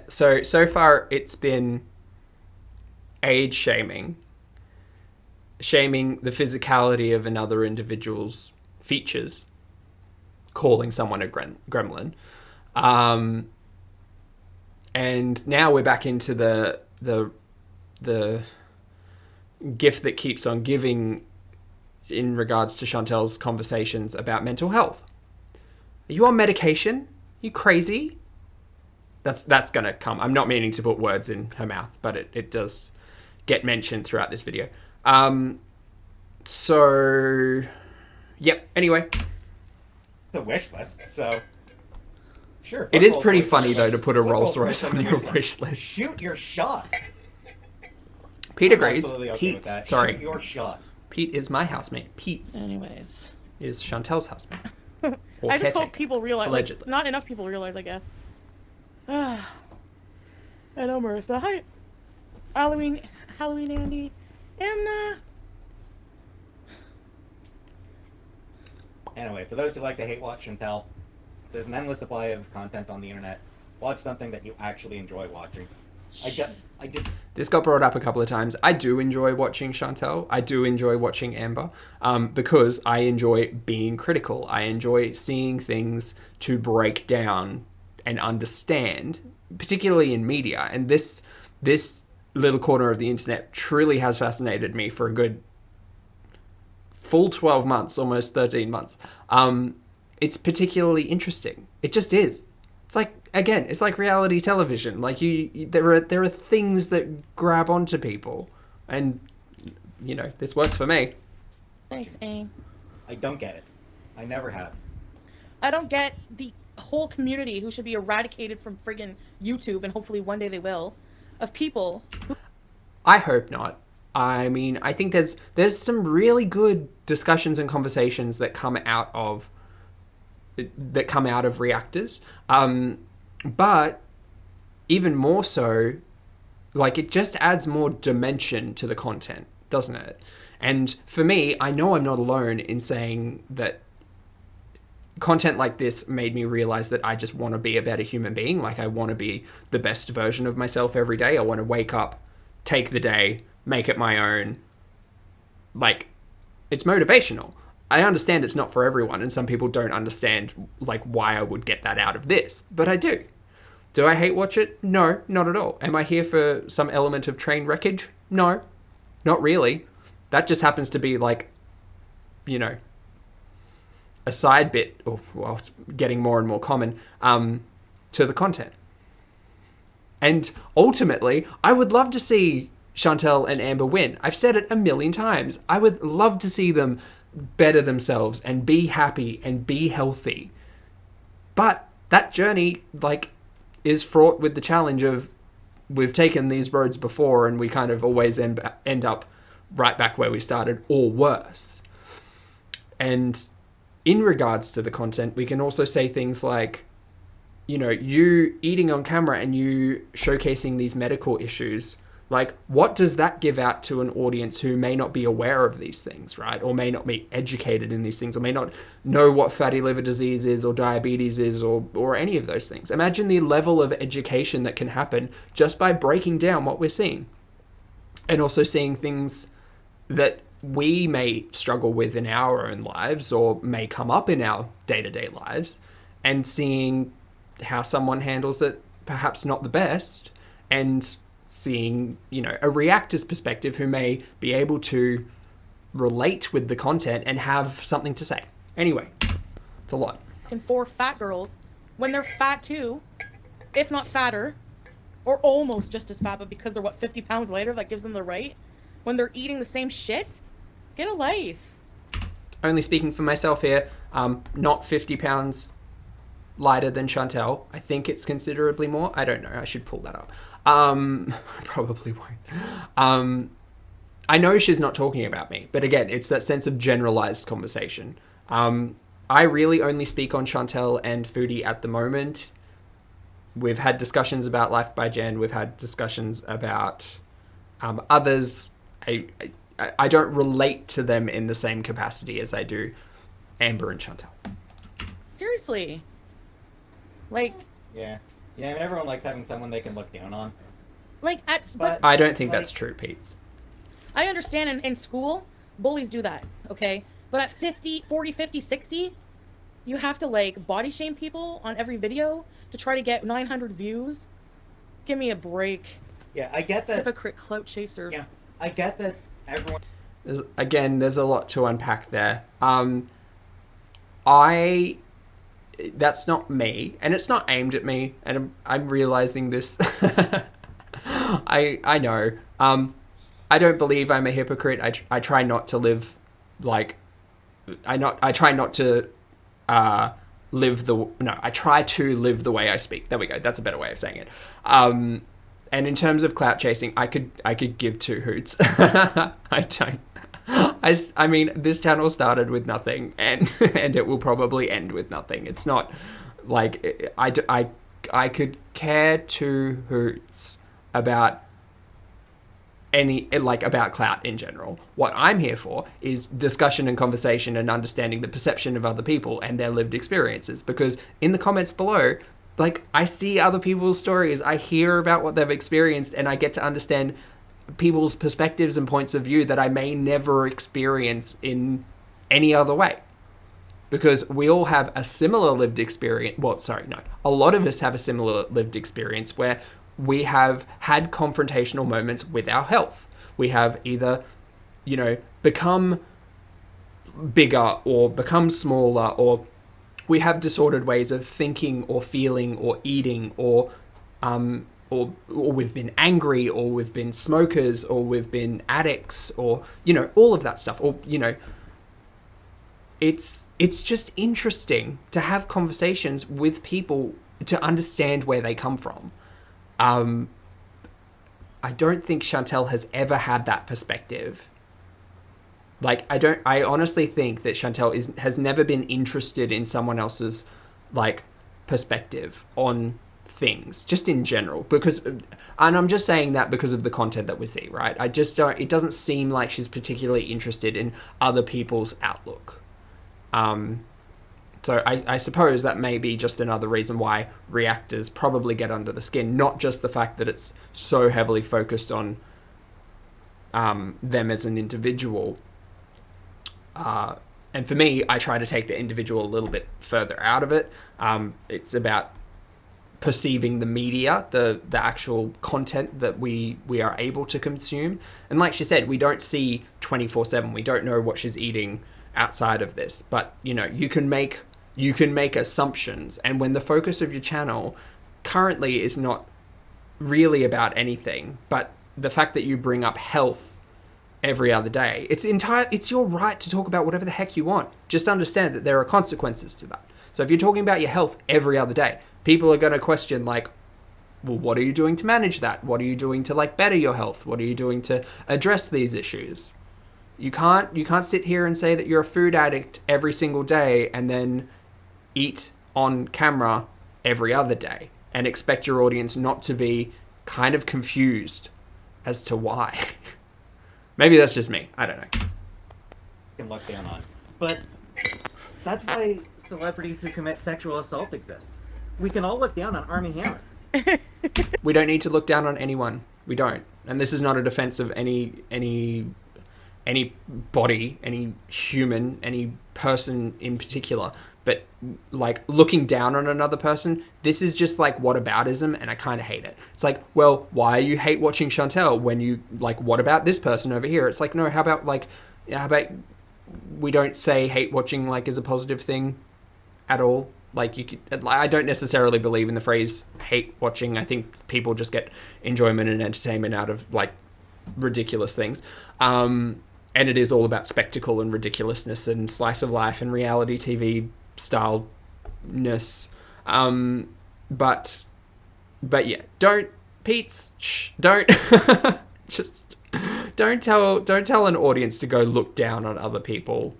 so far it's been age shaming the physicality of another individual's features, calling someone a gremlin. And now we're back into the gift that keeps on giving in regards to Chantel's conversations about mental health. Are you on medication? You crazy? That's gonna come. I'm not meaning to put words in her mouth, but it does get mentioned throughout this video. So, yep. Anyway, it's a wish list, so sure. it is pretty funny though to put a Rolls Royce on your wish list. Shoot your shot. Pete agrees. Absolutely okay with that. Pete's, sorry. Shoot your shot. Pete is my housemate. Pete's Anyways, is Chantel's housemate. Or I just hope caretaker, people realize. Like, allegedly. not enough people realize, I guess. I know, Marissa. Hi, Halloween, Andy, and Anyway, for those who like to hate watch and tell, there's an endless supply of content on the internet. Watch something that you actually enjoy watching. I just This got brought up a couple of times. I do enjoy watching Chantel. I do enjoy watching Amber, because I enjoy being critical. I enjoy seeing things to break down and understand, particularly in media. And this little corner of the internet truly has fascinated me for a good full 12 months, almost 13 months. It's particularly interesting. It just is. It's like, again, it's like reality television. Like there are things that grab onto people, and this works for me. thanks, Aang. I don't get it. I never have. I don't get the whole community who should be eradicated from friggin' YouTube, and hopefully one day they will, of people who I hope not. I mean, I think there's some really good discussions and conversations that come out of reactors, but even more so, like, it just adds more dimension to the content, doesn't it? And for me, I know I'm not alone in saying that content like this made me realize that I just want to be a better human being. Like, I want to be the best version of myself every day. I want to wake up, take the day, make it my own. Like, it's motivational. I understand it's not for everyone, and some people don't understand, like, why I would get that out of this, but I do. Do I hate watch it? No, not at all. Am I here for some element of train wreckage? No, not really. That just happens to be, like, a side bit, well, it's getting more and more common, to the content. And ultimately, I would love to see Chantel and Amber win. I've said it a million times. I would love to see them better themselves and be happy and be healthy. But that journey, like, is fraught with the challenge of, we've taken these roads before and we kind of always end up right back where we started, or worse. And in regards to the content, we can also say things like, you eating on camera and you showcasing these medical issues, like, what does that give out to an audience who may not be aware of these things, right? Or may not be educated in these things, or may not know what fatty liver disease is, or diabetes is, or any of those things. Imagine the level of education that can happen just by breaking down what we're seeing. And also seeing things that we may struggle with in our own lives, or may come up in our day-to-day lives, and seeing how someone handles it, perhaps not the best, and seeing, a reactor's perspective who may be able to relate with the content and have something to say. Anyway, it's a lot. and 4 fat girls, when they're fat too, if not fatter, or almost just as fat, but because they're 50 pounds lighter, that gives them the right, when they're eating the same shit, get a life. Only speaking for myself here, not 50 pounds lighter than Chantel. I think it's considerably more. I don't know. I should pull that up. Probably won't. I know she's not talking about me, but again, it's that sense of generalized conversation. I really only speak on Chantel and Foodie at the moment. We've had discussions about Life by Jen. We've had discussions about others. I don't relate to them in the same capacity as I do Amber and Chantel. Seriously. Like, Yeah. Yeah, I mean, everyone likes having someone they can look down on. like But I don't think like, that's true, Pete. I understand in school, bullies do that, okay? But at 50, 40, 50, 60, you have to, like, body shame people on every video to try to get 900 views. Give me a break. Yeah, I get that. Hypocrite clout chaser. Yeah, I get that everyone. There's a lot to unpack there. That's not me, and it's not aimed at me, and I'm realizing this. I know. I don't believe I'm a hypocrite. I try not to live like I try not to live the no. I try to live the way I speak. There we go. That's a better way of saying it. And in terms of clout chasing, I could give two hoots. I don't. I mean, this channel started with nothing, and it will probably end with nothing. It's not like I could care two hoots about about clout in general. What I'm here for is discussion and conversation and understanding the perception of other people and their lived experiences, because in the comments below, like, I see other people's stories, I hear about what they've experienced, and I get to understand people's perspectives and points of view that I may never experience in any other way. Because we all have a similar lived experience. Well, sorry, no. A lot of us have a similar lived experience where we have had confrontational moments with our health. We have either, become bigger or become smaller, or we have disordered ways of thinking or feeling or eating, or we've been angry, or we've been smokers, or we've been addicts, or, all of that stuff. Or, it's just interesting to have conversations with people to understand where they come from. I don't think Chantel has ever had that perspective. Like, I honestly think that Chantel has never been interested in someone else's, like, perspective on things, just in general, and I'm just saying that because of the content that we see, right? It doesn't seem like she's particularly interested in other people's outlook. So I suppose that may be just another reason why reactors probably get under the skin, not just the fact that it's so heavily focused on them as an individual. And for me, I try to take the individual a little bit further out of it. It's about perceiving the media, the actual content that we are able to consume. And like she said, we don't see 24/7. We don't know what she's eating outside of this. But, you can make assumptions. And when the focus of your channel currently is not really about anything, but the fact that you bring up health every other day, it's your right to talk about whatever the heck you want. Just understand that there are consequences to that. So if you're talking about your health every other day, people are going to question, like, well, what are you doing to manage that? What are you doing to, like, better your health? What are you doing to address these issues? You can't sit here and say that you're a food addict every single day and then eat on camera every other day and expect your audience not to be kind of confused as to why. Maybe that's just me. I don't know. Can look down on. But that's why celebrities who commit sexual assault exist. We can all look down on Armie Hammer. We don't need to look down on anyone. We don't. And this is not a defense of any body, any human, any person in particular. But, like, looking down on another person, this is just, like, whataboutism, and I kind of hate it. It's like, well, why you hate watching Chantel when you, like, what about this person over here? It's like, no, how about we don't say hate watching, like, as a positive thing at all? Like, I don't necessarily believe in the phrase hate watching. I think people just get enjoyment and entertainment out of, like, ridiculous things. And it is all about spectacle and ridiculousness and slice of life and reality TV styleness. But yeah, don't just don't tell an audience to go look down on other people.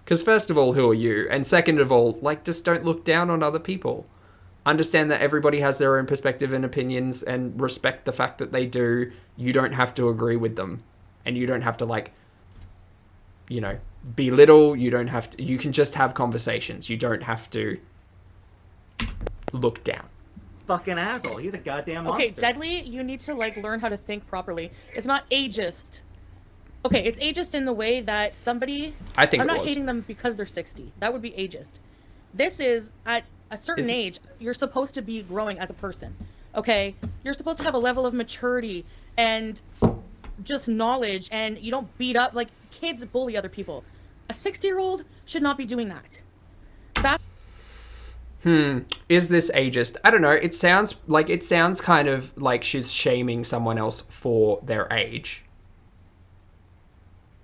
Because first of all, who are you? And second of all, like, just don't look down on other people. Understand that everybody has their own perspective and opinions, and respect the fact that they do. You don't have to agree with them. And you don't have to, like, you know, belittle. You don't have to... You can just have conversations. You don't have to look down. Fucking asshole. He's a goddamn monster. Okay, Deadly, you need to, like, learn how to think properly. It's not ageist. Okay, it's ageist in the way that somebody... I think I'm it not was. hating them because they're 60. That would be ageist. This is, at a certain age, you're supposed to be growing as a person. Okay? You're supposed to have a level of maturity and just knowledge, and you don't beat up... Like, kids bully other people. A 60-year-old should not be doing that. Is this ageist? I don't know. It sounds kind of like she's shaming someone else for their age.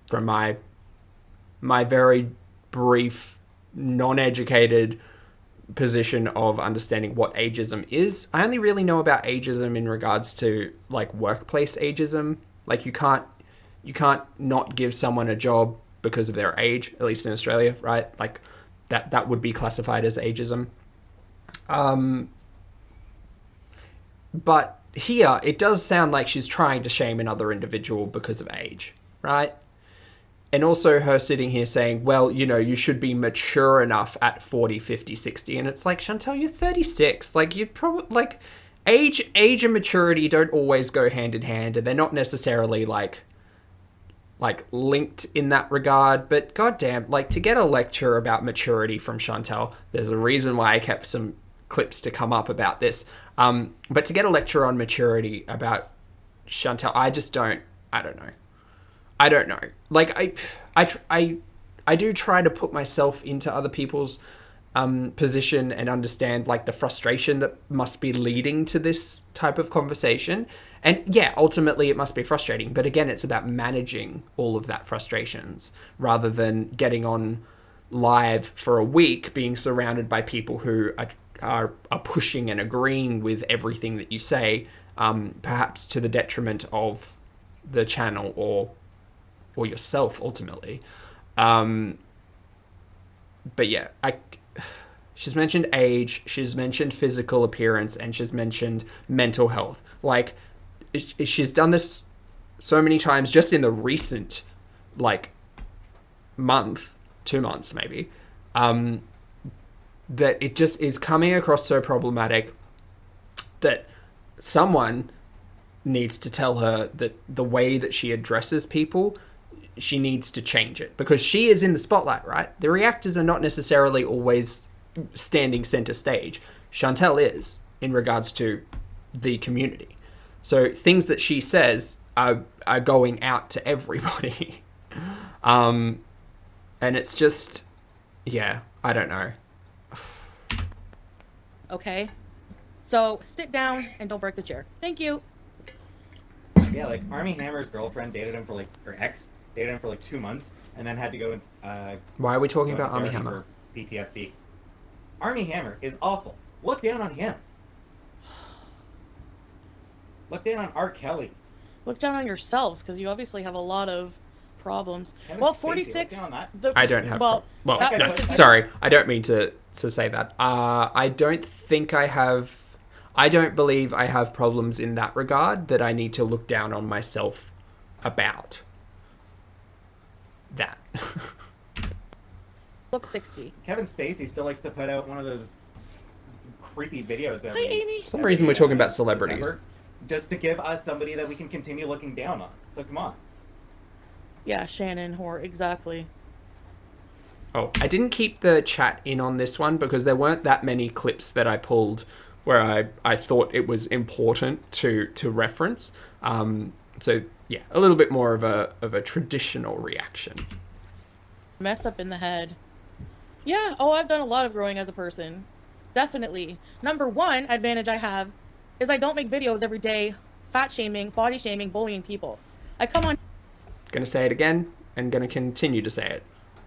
From my very brief, non-educated position of understanding what ageism is. I only really know about ageism in regards to, like, workplace ageism. Like, you can't not give someone a job because of their age, at least in Australia, right? Like, that would be classified as ageism. But here, it does sound like she's trying to shame another individual because of age, right? And also her sitting here saying, well, you know, you should be mature enough at 40, 50, 60. And it's like, Chantel, you're 36. Like, you'd probably, like, age and maturity don't always go hand in hand. And they're not necessarily, like linked in that regard. But goddamn, like, to get a lecture about maturity from Chantel, there's a reason why I kept some clips to come up about this. But to get a lecture on maturity about Chantel, I don't know. Like, I do try to put myself into other people's position and understand, like, the frustration that must be leading to this type of conversation. And yeah, ultimately it must be frustrating. But again, it's about managing all of that frustrations rather than getting on live for a week being surrounded by people who are pushing and agreeing with everything that you say, perhaps to the detriment of the channel or yourself ultimately. But yeah, she's mentioned age, she's mentioned physical appearance, and she's mentioned mental health. Like, she's done this so many times just in the recent, like, month, 2 months maybe, that it just is coming across so problematic that someone needs to tell her that the way that she addresses people, she needs to change it, because she is in the spotlight, right? The reactors are not necessarily always standing center stage. Chantel is, in regards to the community. So things that she says are going out to everybody. And it's just, yeah, I don't know. Okay? So, sit down and don't break the chair. Thank you. Yeah, like, Armie Hammer's girlfriend dated him for, like, her ex dated him for, like, 2 months, and then had to go and, Why are we talking about Armie Hammer? For PTSD. Armie Hammer is awful. Look down on him. Look down on R. Kelly. Look down on yourselves, because you obviously have a lot of problems. Kevin Well, Spacey, 46... look down on I don't have... Well, no, that- sorry. I don't mean to say that. I don't think I have... I don't believe I have problems in that regard that I need to look down on myself about that. Look 60. Kevin Spacey still likes to put out one of those creepy videos Hi, Amy. For some reason we're talking about celebrities. December, just to give us somebody that we can continue looking down on. So come on. Yeah, Shannon whore, exactly. Oh, I didn't keep the chat in on this one because there weren't that many clips that I pulled where I thought it was important to reference. So yeah, a little bit more of a traditional reaction. Mess up in the head. Yeah, oh, I've done a lot of growing as a person. Definitely. Number one advantage I have is I don't make videos every day fat shaming, body shaming, bullying people. I come on... Gonna say it again and gonna continue to say it.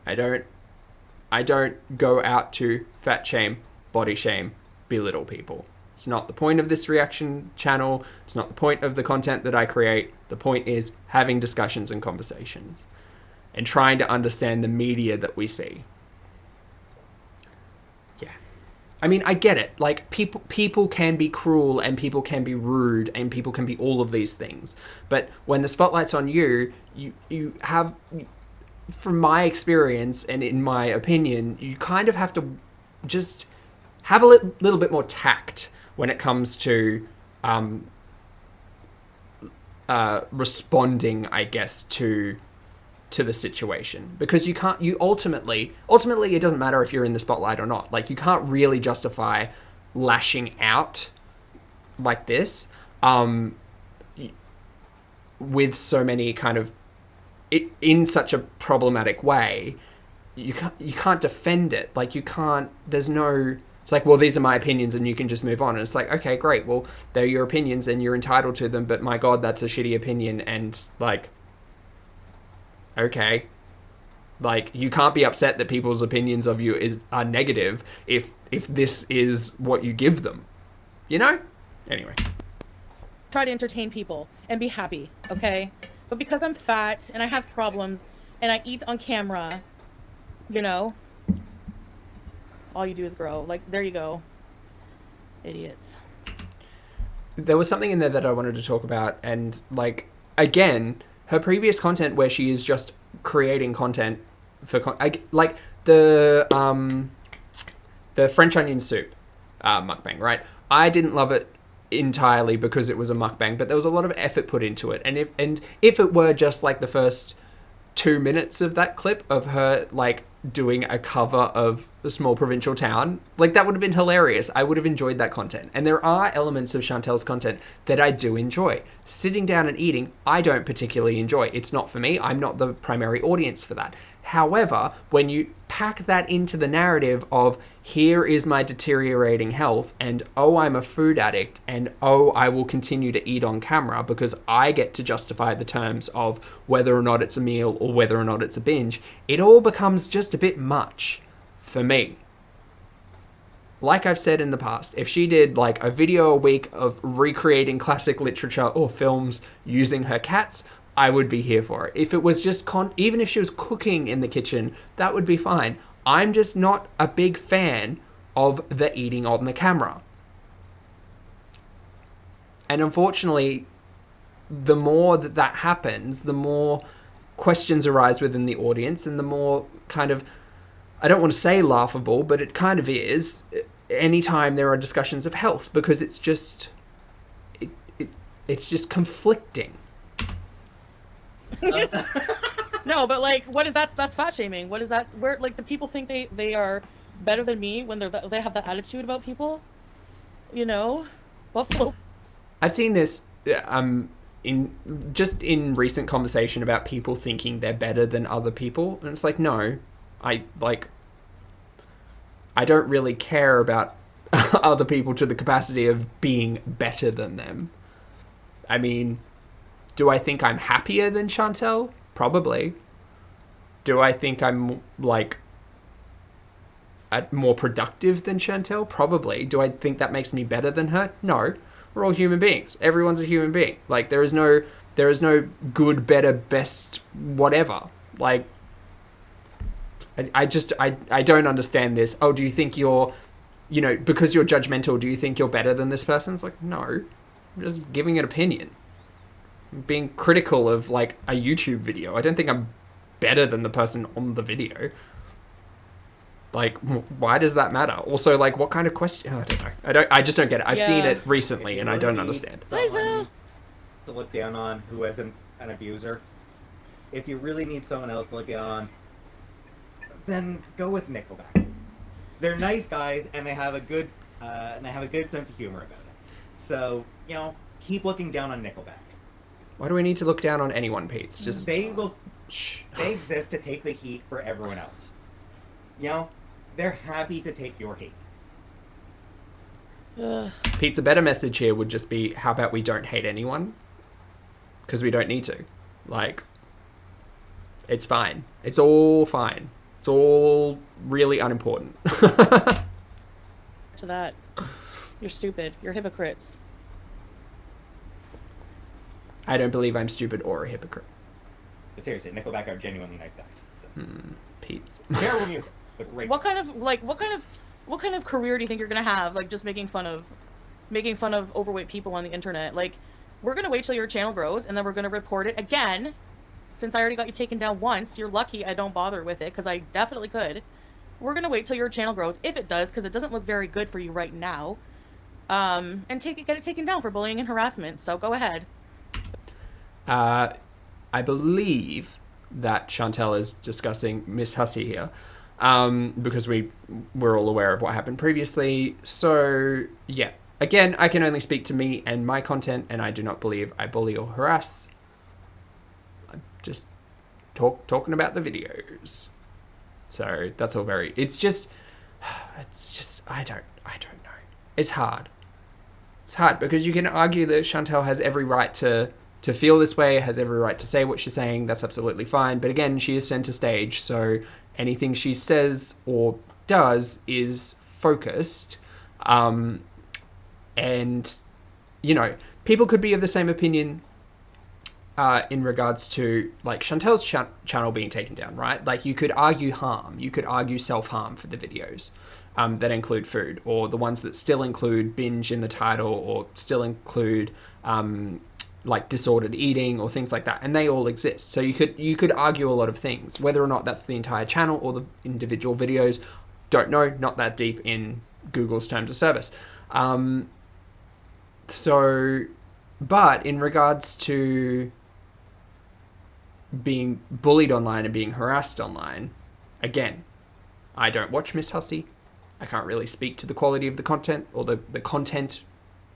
I don't go out to fat shame, body shame belittle people. It's not the point of this reaction channel. It's not the point of the content that I create. The point is having discussions and conversations and trying to understand the media that we see. Yeah. I mean, I get it. Like, people can be cruel and people can be rude and people can be all of these things. But when the spotlight's on you, you have, from my experience and in my opinion, you kind of have to just have a little bit more tact when it comes to responding, I guess, to the situation, because you ultimately it doesn't matter if you're in the spotlight or not. Like, you can't really justify lashing out like this with so many kind of in such a problematic way. You can't defend it. Like, you can't, there's no, it's like, well, these are my opinions and you can just move on. And it's like, okay, great, well, they're your opinions and you're entitled to them, but my God, that's a shitty opinion. And like, okay, like, you can't be upset that people's opinions of you are negative if this is what you give them, you know? Anyway. Try to entertain people and be happy, okay? But because I'm fat and I have problems and I eat on camera, you know, all you do is grow. Like, there you go. Idiots. There was something in there that I wanted to talk about, and like, again, her previous content where she is just creating content for like the French onion soup mukbang, right? I didn't love it entirely because it was a mukbang, but there was a lot of effort put into it. And if it were just like the first 2 minutes of that clip of her like doing a cover of a small provincial town, like, that would have been hilarious. I would have enjoyed that content. And there are elements of Chantel's content that I do enjoy. Sitting down and eating, I don't particularly enjoy. It's not for me. I'm not the primary audience for that. However, when you pack that into the narrative of, here is my deteriorating health, and oh, I'm a food addict, and oh, I will continue to eat on camera because I get to justify the terms of whether or not it's a meal or whether or not it's a binge, it all becomes just a bit much for me. Like I've said in the past, if she did like a video a week of recreating classic literature or films using her cats, I would be here for it. If it was just even if she was cooking in the kitchen, that would be fine. I'm just not a big fan of the eating on the camera. And unfortunately, the more that happens, the more questions arise within the audience, and the more kind of, I don't want to say laughable, but it kind of is, anytime there are discussions of health, because it's just conflicting. No, but like, what is that? That's fat shaming. What is that? Where, like, the people think they are better than me when they have that attitude about people, you know? Buffalo. I've seen this in recent conversation about people thinking they're better than other people, and it's like, no, I don't really care about other people to the capacity of being better than them. I mean, do I think I'm happier than Chantel? Probably. Do I think I'm like more productive than Chantel? Probably. Do I think that makes me better than her? No. We're all human beings. Everyone's a human being. Like, there is no good, better, best, whatever. Like, I don't understand this. Oh, do you think you're, because you're judgmental, do you think you're better than this person? It's like, no. I'm just giving an opinion. Being critical of like a YouTube video. I don't think I'm better than the person on the video. Like, why does that matter? Also, like, what kind of question? I don't know. I just don't get it. I've seen it recently and I don't understand. Someone to look down on who isn't an abuser. If you really need someone else to look down on, then go with Nickelback. They're nice guys and they have a good sense of humor about it. So, keep looking down on Nickelback. Why do we need to look down on anyone, Pete? Just they exist to take the heat for everyone else. They're happy to take your hate. Pete's, a better message here would just be, how about we don't hate anyone? Because we don't need to. Like, it's fine. It's all fine. It's all really unimportant. To that. You're stupid. You're hypocrites. I don't believe I'm stupid or a hypocrite. But seriously, Nickelback are genuinely nice guys. So. Peeps. Terrible music, but great. What kind of career do you think you're gonna have? Like, just making fun of overweight people on the internet. Like, we're gonna wait till your channel grows, and then we're gonna report it again. Since I already got you taken down once, you're lucky I don't bother with it, because I definitely could. We're gonna wait till your channel grows, if it does, because it doesn't look very good for you right now. And get it taken down for bullying and harassment. So go ahead. I believe that Chantel is discussing Miss Hussey here, because we're all aware of what happened previously. So, yeah. Again, I can only speak to me and my content, and I do not believe I bully or harass. I'm just talking about the videos. So, that's all very... It's just... I don't know. It's hard. It's hard, because you can argue that Chantel has every right to feel this way, has every right to say what she's saying. That's absolutely fine. But again, she is center stage, so anything she says or does is focused. And, you know, people could be of the same opinion in regards to, like, Chantel's channel being taken down, right? Like, you could argue harm. You could argue self-harm for the videos that include food, or the ones that still include binge in the title, or still include... like disordered eating or things like that, and they all exist. So you could argue a lot of things. Whether or not that's the entire channel or the individual videos, don't know, not that deep in Google's terms of service. But in regards to being bullied online and being harassed online, again, I don't watch Miss Hussey. I can't really speak to the quality of the content, or the content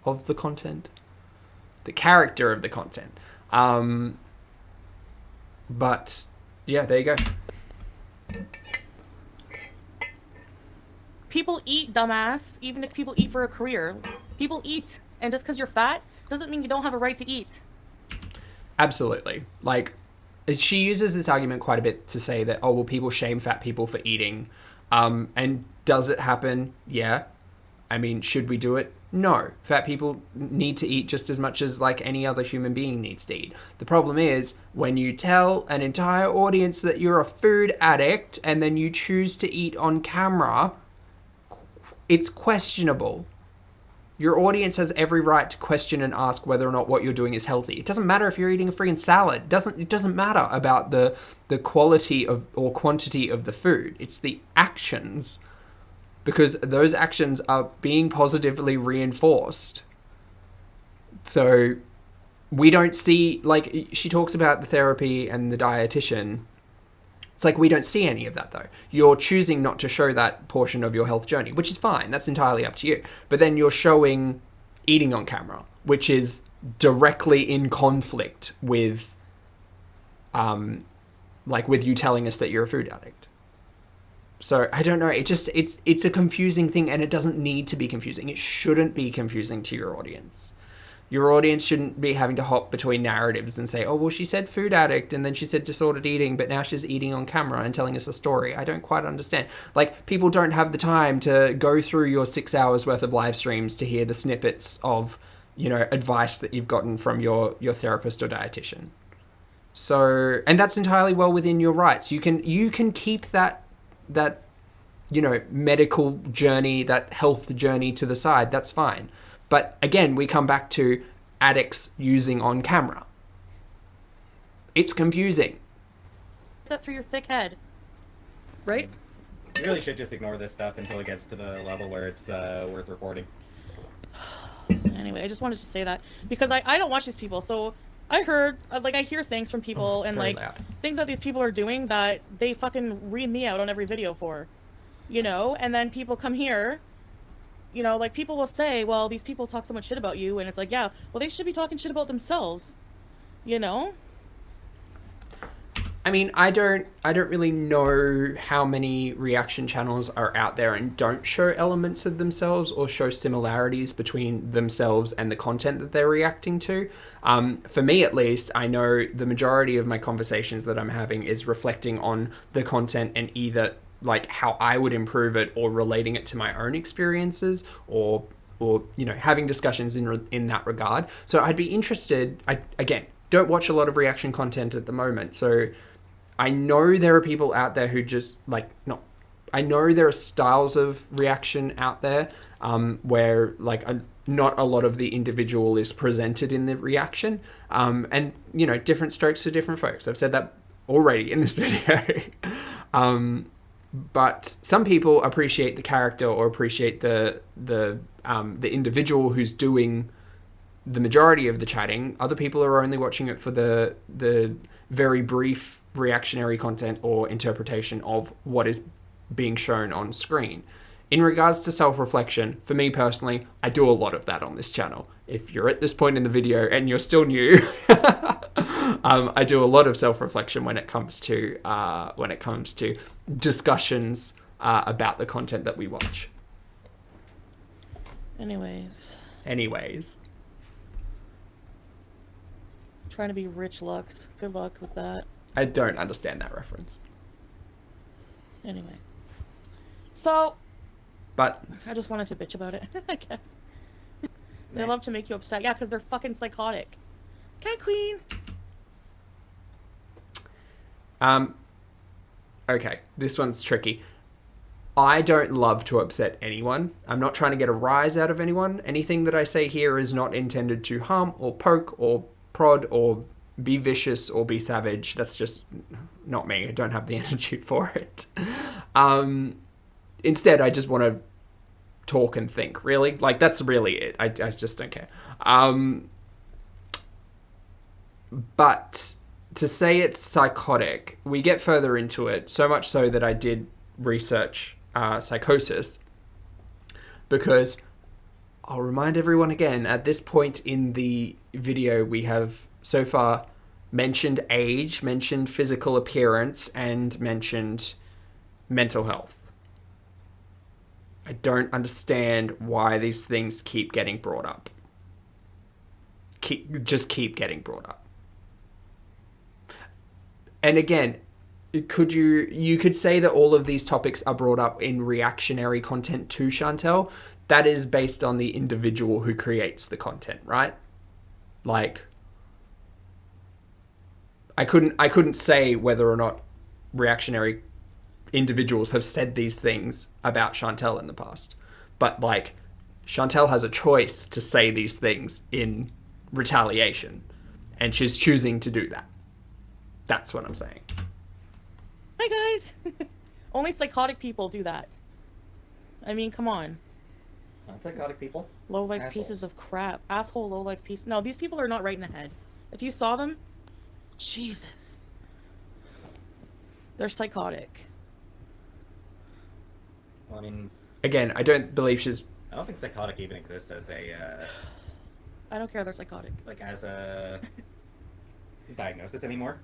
of the content. The character of the content. But yeah, there you go. People eat, dumbass. Even if people eat for a career, people eat, and just because you're fat doesn't mean you don't have a right to eat. Absolutely. Like, she uses this argument quite a bit to say that, oh, well, people shame fat people for eating. And does it happen? Yeah. I mean, should we do it? No. Fat people need to eat just as much as, like, any other human being needs to eat. The problem is, when you tell an entire audience that you're a food addict and then you choose to eat on camera, it's questionable. Your audience has every right to question and ask whether or not what you're doing is healthy. It doesn't matter if you're eating a freaking salad. It doesn't matter about the quality of or quantity of the food. It's the actions, because those actions are being positively reinforced. So we don't see, like, she talks about the therapy and the dietitian. It's like, we don't see any of that, though. You're choosing not to show that portion of your health journey, which is fine. That's entirely up to you. But then you're showing eating on camera, which is directly in conflict with, with you telling us that you're a food addict. So I don't know. It's a confusing thing, and it doesn't need to be confusing. It shouldn't be confusing to your audience. Your audience shouldn't be having to hop between narratives and say, oh, well, she said food addict, and then she said disordered eating, but now she's eating on camera and telling us a story. I don't quite understand. Like, people don't have the time to go through your 6 hours worth of live streams to hear the snippets of, you know, advice that you've gotten from your therapist or dietitian. So, and that's entirely well within your rights. You can keep that, you know, medical journey, that health journey to the side. That's fine. But again, we come back to addicts using on camera. It's confusing. That through your thick head, right? You really should just ignore this stuff until it gets to the level where it's worth reporting. Anyway, I just wanted to say that because I don't watch these people, so I heard, I hear things from people and loud. Things that these people are doing that they fucking read me out on every video for, you know. And then people come here. You know, like, people will say, well, these people talk so much shit about you, and it's like, yeah, well, they should be talking shit about themselves, you know? I mean, I don't really know how many reaction channels are out there and don't show elements of themselves or show similarities between themselves and the content that they're reacting to. For me, at least, I know the majority of my conversations that I'm having is reflecting on the content and either like how I would improve it or relating it to my own experiences or or having discussions in that regard. So I'd be interested. I again don't watch a lot of reaction content at the moment, so I know there are people out there who just not. I know there are styles of reaction out there where not a lot of the individual is presented in the reaction, and different strokes for different folks. I've said that already in this video. But some people appreciate the character or appreciate the individual who's doing the majority of the chatting. Other people are only watching it for the very brief reactionary content or interpretation of what is being shown on screen. In regards to self-reflection, for me personally, I do a lot of that on this channel. If you're at this point in the video and you're still new, I do a lot of self-reflection when it comes to discussions about the content that we watch. Anyways. Trying to be rich Lux. Good luck with that. I don't understand that reference. Anyway. So... But I just wanted to bitch about it, I guess. They love to make you upset. Yeah, because they're fucking psychotic. Okay, queen. Okay, this one's tricky. I don't love to upset anyone. I'm not trying to get a rise out of anyone. Anything that I say here is not intended to harm or poke or prod or be vicious or be savage. That's just not me. I don't have the energy for it. Instead, I just want to talk and think, really. That's really it. I just don't care. But to say it's psychotic, we get further into it, so much so that I did research psychosis, because I'll remind everyone again, at this point in the video, we have so far mentioned age, mentioned physical appearance, and mentioned mental health. I don't understand why these things keep getting brought up. Keep getting brought up. And again, you could say that all of these topics are brought up in reactionary content to Chantel. That is based on the individual who creates the content, right? I couldn't say whether or not reactionary individuals have said these things about Chantel in the past. But Chantel has a choice to say these things in retaliation, and she's choosing to do that. That's what I'm saying. Hi guys. Only psychotic people do that. I mean, come on. Not psychotic people. Low-life Assholes. pieces of crap. Asshole low-life piece. No, these people are not right in the head. If you saw them, Jesus. They're psychotic. Well, I mean... Again, I don't believe she's... I don't think psychotic even exists as a... I don't care, they're psychotic. as a... diagnosis anymore.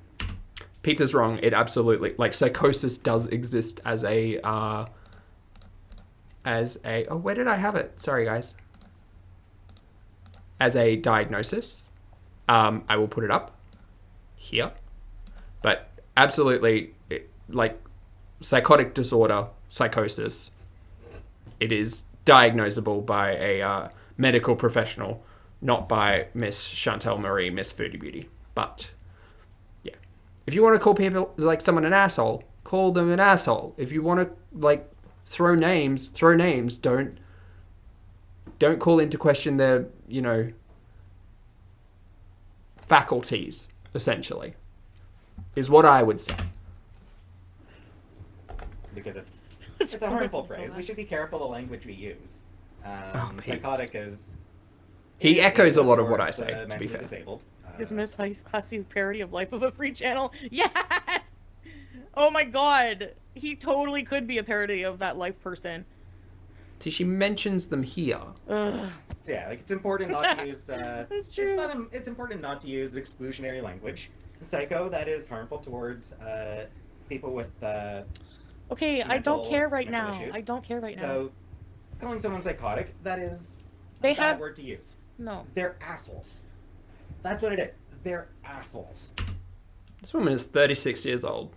Peter's wrong. It absolutely... psychosis does exist as a... Oh, where did I have it? Sorry, guys. As a diagnosis. I will put it up here. But absolutely, psychotic disorder, psychosis, it is diagnosable by a medical professional, not by Miss Chantel Marie, Miss Foodie Beauty. But, yeah. If you want to call people, someone an asshole, call them an asshole. If you want to, throw names. Don't call into question their, faculties, essentially, is what I would say. Because it's a harmful phrase. We should be careful the language we use. Psychotic is... He echoes a lot of what I say, to be fair. Disabled. Is Miss Hussey parody of Life of a Free Channel? Yes! Oh my god! He totally could be a parody of that life person. See, she mentions them here. Ugh. Yeah, it's important not to use... That's true. It's important not to use exclusionary language. Psycho, that is harmful towards people with... Okay, I don't care right mental now. issues. I don't care right now. So, calling someone psychotic, that is They a bad have... word to use. No. They're assholes. That's what it is. They're assholes. This woman is 36 years old.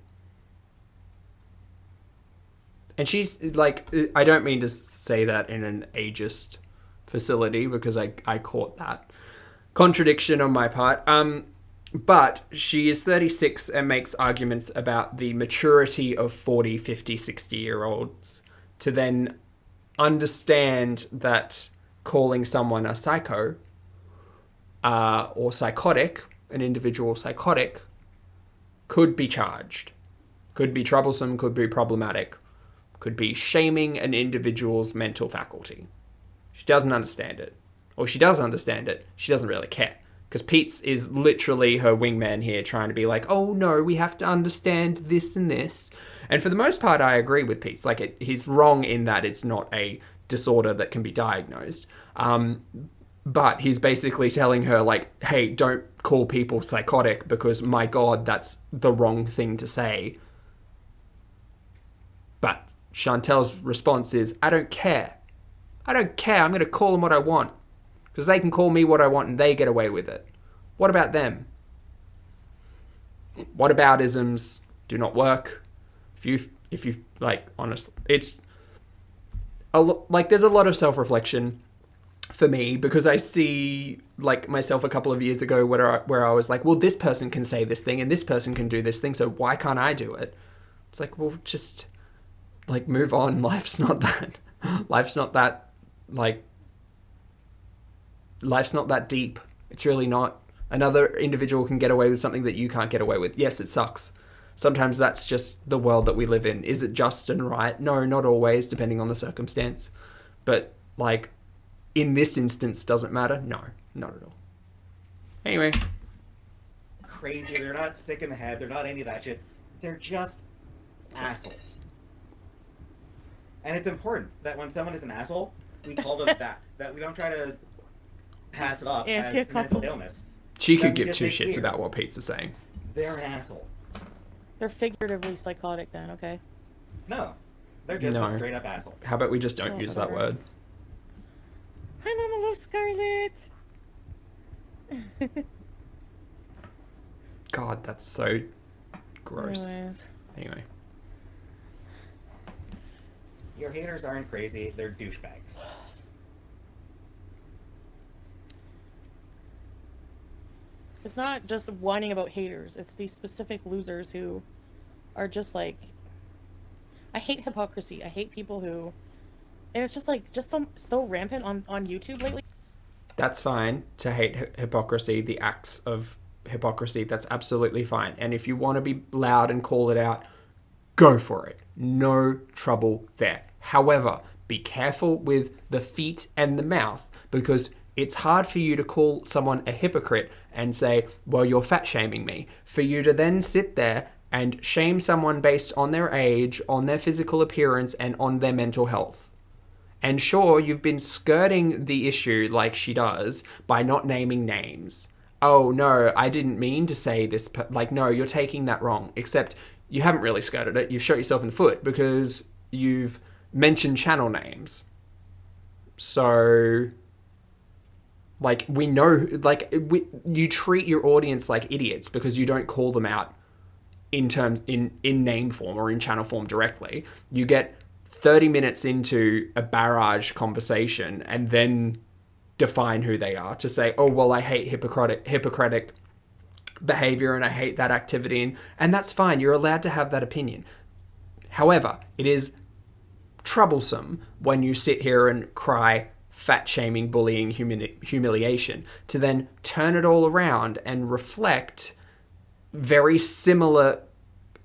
And she's, I don't mean to say that in an ageist facility because I caught that contradiction on my part. But she is 36 and makes arguments about the maturity of 40, 50, 60-year-olds to then understand that calling someone a psycho or psychotic, an individual psychotic, could be charged, could be troublesome, could be problematic, could be shaming an individual's mental faculty. She doesn't understand it. Or she does understand it, she doesn't really care. Because Pete's is literally her wingman here, trying to be like, oh no, we have to understand this and this. And for the most part, I agree with Pete's. Like, he's wrong in that it's not a disorder that can be diagnosed. But he's basically telling her, like, hey, don't call people psychotic because, my God, that's the wrong thing to say. But Chantel's response is, I don't care. I don't care. I'm going to call them what I want. Because they can call me what I want and they get away with it. What about them? Whataboutisms do not work. If you like, honestly, it's like there's a lot of self-reflection for me because I see like myself a couple of years ago where I was like, well, this person can say this thing and this person can do this thing, so why can't I do it? It's like, well, just like move on. Life's not that life's not that deep. It's really not. Another individual can get away with something that you can't get away with. Yes, it sucks. Sometimes that's just the world that we live in. Is it just and right? No, not always, depending on the circumstance. But, like, in this instance, does it matter? No, not at all. Anyway. Crazy. They're not sick in the head. They're not any of that shit. They're just assholes. And it's important that when someone is an asshole, we call them that. That we don't try to pass it off as mental illness. She could give two shits about what Pete's saying. They're an asshole. They're figuratively psychotic then, okay? No. They're just a straight up asshole. How about we just don't use that word? Hi, Mama, love Scarlet. God, that's so gross. Anyways. Anyway. Your haters aren't crazy. They're douchebags. It's not just whining about haters. It's these specific losers who are just like... I hate hypocrisy. I hate people who... And it's just like, so rampant on YouTube lately. That's fine to hate hypocrisy, the acts of hypocrisy. That's absolutely fine. And if you want to be loud and call it out, go for it. No trouble there. However, be careful with the feet and the mouth because it's hard for you to call someone a hypocrite and say, well, you're fat shaming me. For you to then sit there and shame someone based on their age, on their physical appearance, and on their mental health. And sure, you've been skirting the issue like she does by not naming names. Oh, no, I didn't mean to say this. Like, no, you're taking that wrong. Except you haven't really skirted it. You've shot yourself in the foot because you've mentioned channel names. So... like, we know, like, you treat your audience like idiots because you don't call them out in name form or in channel form directly. You get 30 minutes into a barrage conversation and then define who they are to say, oh, well, I hate hypocritic behavior and I hate that activity. And that's fine. You're allowed to have that opinion. However, it is troublesome when you sit here and cry fat shaming, bullying, humiliation, to then turn it all around and reflect very similar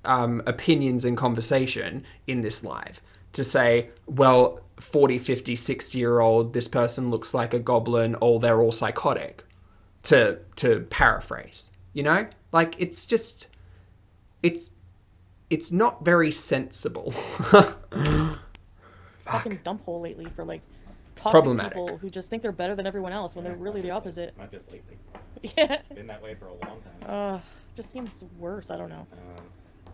opinions and conversation in this live. To say, well, 40, 50, 60-year-old, this person looks like a goblin, or they're all psychotic. To paraphrase, you know? Like, it's just... It's not very sensible. Fucking dump hole lately for, like, toxic problematic people who just think they're better than everyone else when they're really the opposite. Not just lately. Yeah. It's been that way for a long time. Just seems worse. I don't know.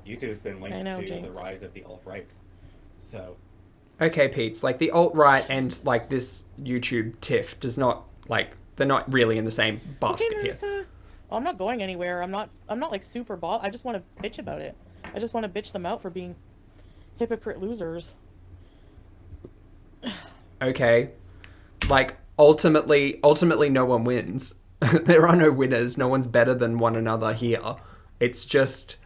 YouTube's been linked to the rise of the alt-right. So. Okay, Pete's like the alt-right and like this YouTube tiff does not like they're not really in the same basket here. I'm not going anywhere. I'm not like super ball. I just want to bitch about it. I just want to bitch them out for being hypocrite losers. Okay, like ultimately no one wins. There are no winners. No one's better than one another here. It's just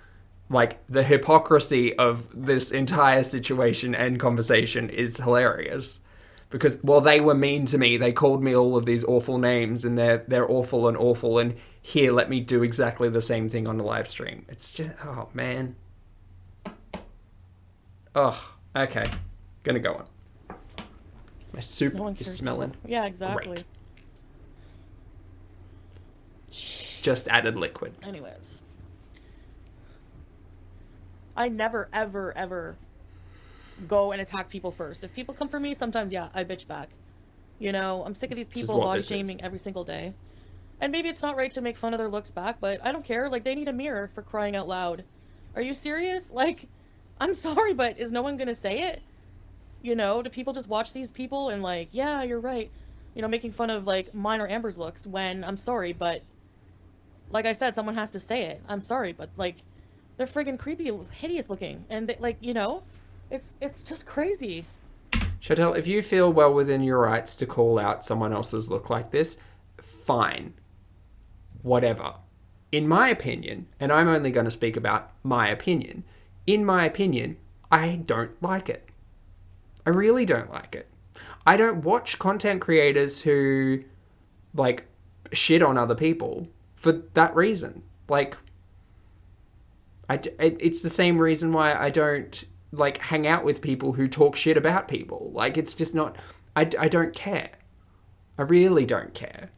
like the hypocrisy of this entire situation and conversation is hilarious. Because while they were mean to me, they called me all of these awful names, and they're awful and awful. And here, let me do exactly the same thing on the live stream. It's just, oh man. Oh, okay. Gonna go on. My soup No one is cares. smelling. Yeah, exactly. Great. Just added liquid. Anyways. I never, ever, ever go and attack people first. If people come for me, sometimes, yeah, I bitch back. You know, I'm sick of these people what body this is. shaming every single day. And maybe it's not right to make fun of their looks back, but I don't care. Like, they need a mirror, for crying out loud. Are you serious? Like, I'm sorry, but is no one gonna say it? You know, do people just watch these people and like, yeah, you're right. You know, making fun of like mine or Amber's looks when I'm sorry, but like I said, someone has to say it. I'm sorry, but like, they're friggin' creepy, hideous looking, and they, like, you know, it's just crazy. Chantel, if you feel well within your rights to call out someone else's look like this, fine. Whatever. In my opinion, and I'm only going to speak about my opinion, in my opinion, I don't like it. I really don't like it. I don't watch content creators who, like, shit on other people for that reason. Like, it's the same reason why I don't, like, hang out with people who talk shit about people. Like, it's just not... I don't care. I really don't care.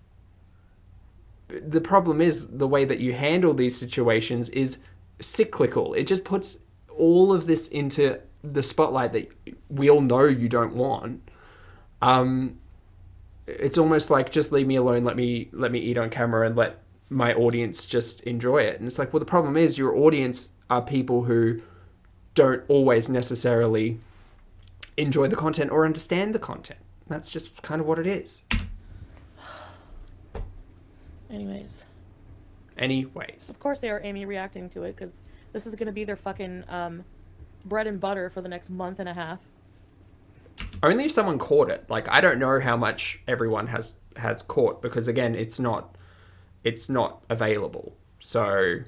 The problem is the way that you handle these situations is cyclical. It just puts all of this into the spotlight that we all know you don't want. It's almost like, just leave me alone, let me eat on camera and let my audience just enjoy it. And it's like, well, the problem is your audience are people who don't always necessarily enjoy the content or understand the content. That's just kind of what it is. Anyways. Of course they are, Amy, reacting to it, because this is going to be their fucking bread and butter for the next month and a half. Only if someone caught it. Like, I don't know how much everyone has caught, because again, it's not available. So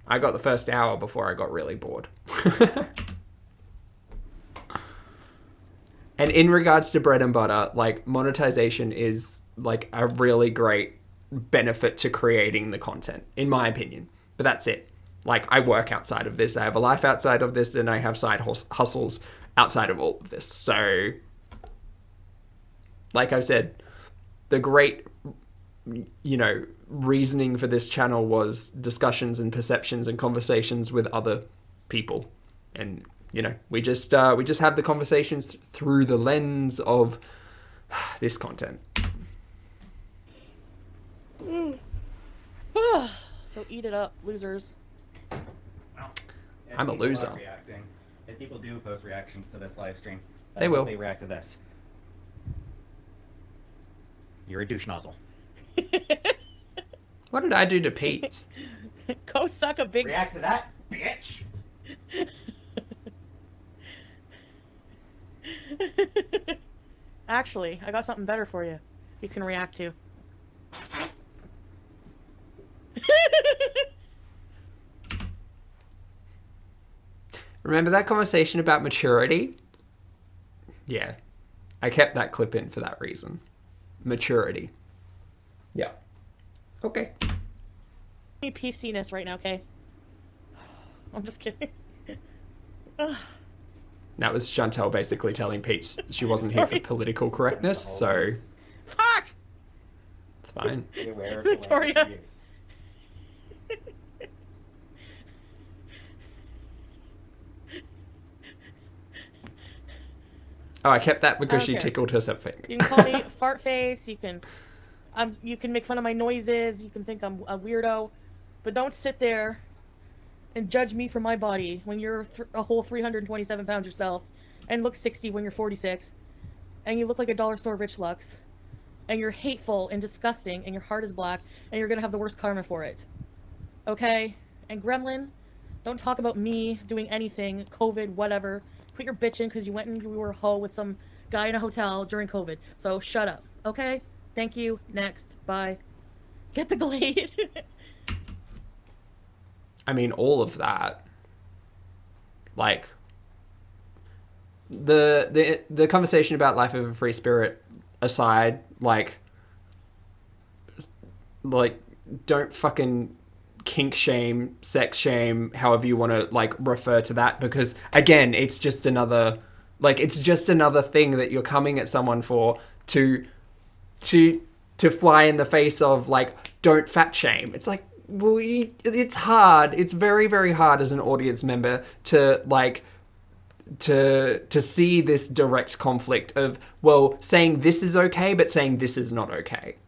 I got the first hour before I got really bored. And in regards to bread and butter, like, monetization is like a really great benefit to creating the content, in my opinion. But that's it. Like, I work outside of this. I have a life outside of this, and I have side hustles outside of all of this. So, like I said, the great, you know, reasoning for this channel was discussions and perceptions and conversations with other people. And, you know, we just have the conversations through the lens of this content. So eat it up, losers. Well, if I'm a people are loser. reacting, if people do post reactions to this live stream, They will. They react to this. You're a douche nozzle. What did I do to Pete's? Go suck a big... React to that, bitch! Actually, I got something better for you. You can react to. Remember that conversation about maturity? Yeah. I kept that clip in for that reason. Maturity. Yeah. Okay. PCness right now, okay? I'm just kidding. That was Chantel basically telling Pete she wasn't here for Sorry. political correctness, so Fuck! it's fine. Beware of Victoria. the language you use. Oh, I kept that because she Okay. tickled her something. You can call me fart face, you can make fun of my noises, you can think I'm a weirdo, but don't sit there and judge me for my body when you're a whole 327 pounds yourself and look 60 when you're 46 and you look like a dollar store rich lux and you're hateful and disgusting and your heart is black and you're gonna have the worst karma for it. Okay? And Gremlin, don't talk about me doing anything, COVID, whatever. Quit your bitching because you went and you were a hoe with some guy in a hotel during COVID. So shut up, okay? Thank you. Next. Bye. Get the Glade. I mean, all of that. Like, the conversation about life of a free spirit aside, like don't fucking kink shame, sex shame, however you want to like refer to that, because again, it's just another thing that you're coming at someone for to fly in the face of, like, don't fat shame. It's like, well, it's hard. It's very, very hard as an audience member to like to see this direct conflict of, well, saying this is okay, but saying this is not okay.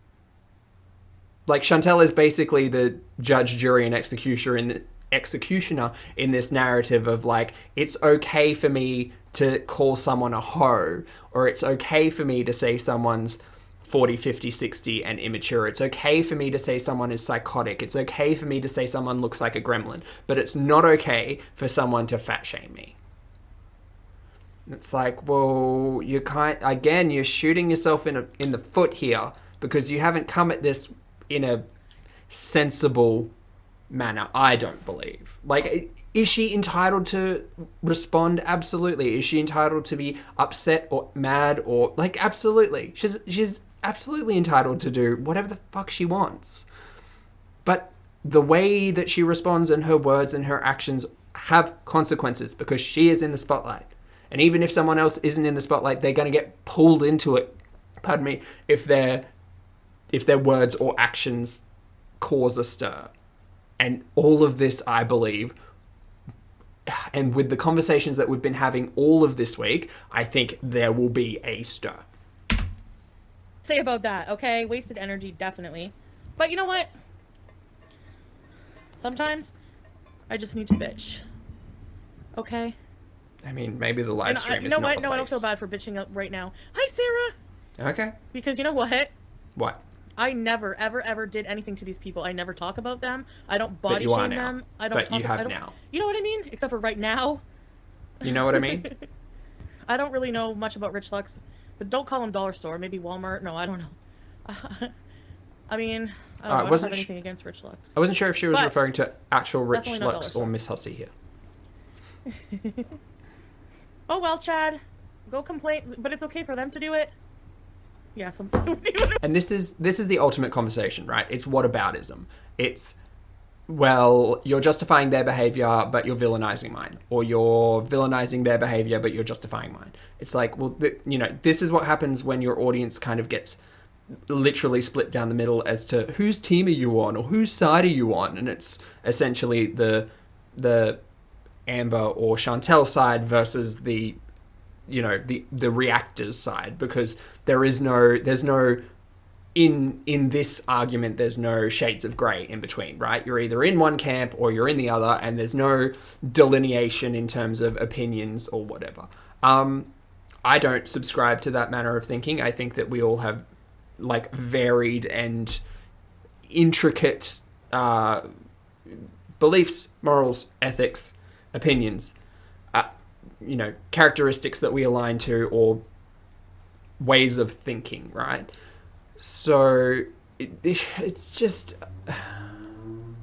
Like, Chantel is basically the judge, jury, and executioner in this narrative of, like, it's okay for me to call someone a hoe, or it's okay for me to say someone's 40, 50, 60 and immature. It's okay for me to say someone is psychotic. It's okay for me to say someone looks like a gremlin. But it's not okay for someone to fat shame me. It's like, well, you're shooting yourself in the foot here, because you haven't come at this in a sensible manner, I don't believe. Like, is she entitled to respond? Absolutely. Is she entitled to be upset or mad or, like, absolutely. She's absolutely entitled to do whatever the fuck she wants. But the way that she responds and her words and her actions have consequences, because she is in the spotlight. And even if someone else isn't in the spotlight, they're going to get pulled into it, pardon me, if their words or actions cause a stir. And all of this, I believe, and with the conversations that we've been having all of this week, I think there will be a stir. Say about that, okay? Wasted energy, definitely. But you know what? Sometimes I just need to bitch. Okay? I mean, maybe the live stream is not the place. No, I don't feel bad for bitching up right now. Hi, Sarah! Okay. Because you know what? What? I never, ever, ever did anything to these people. I never talk about them. I don't body shame them. I don't. But you have now. You know what I mean? Except for right now. You know what I mean? I don't really know much about Rich Lux, but don't call them Dollarstore. Maybe Walmart. No, I don't know. I mean, I don't have anything against Rich Lux. I wasn't sure if she was referring to actual Rich Lux or Miss Hussey here. Oh well, Chad, go complain, but it's okay for them to do it. Yeah, and this is the ultimate conversation, right? It's whataboutism. It's, well, you're justifying their behavior, but you're villainizing mine, or you're villainizing their behavior, but you're justifying mine. It's like, well, this is what happens when your audience kind of gets literally split down the middle as to whose team are you on or whose side are you on, and it's essentially the Amber or Chantel side versus the reactor's side, because there's no in this argument, there's no shades of grey in between, right? You're either in one camp or you're in the other, and there's no delineation in terms of opinions or whatever. I don't subscribe to that manner of thinking. I think that we all have, like, varied and intricate beliefs, morals, ethics, opinions, characteristics that we align to, or ways of thinking, right? So it's just,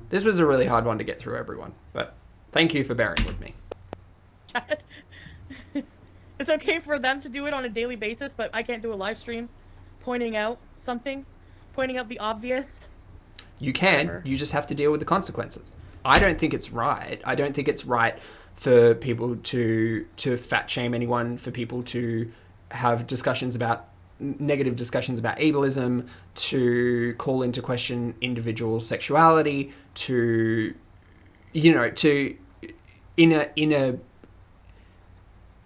this was a really hard one to get through, everyone, but thank you for bearing with me. It's okay for them to do it on a daily basis, but I can't do a live stream pointing out the obvious. You can, you just have to deal with the consequences. I don't think it's right. I don't think it's right for people to fat shame anyone, for people to have negative discussions about ableism, to call into question individual sexuality, to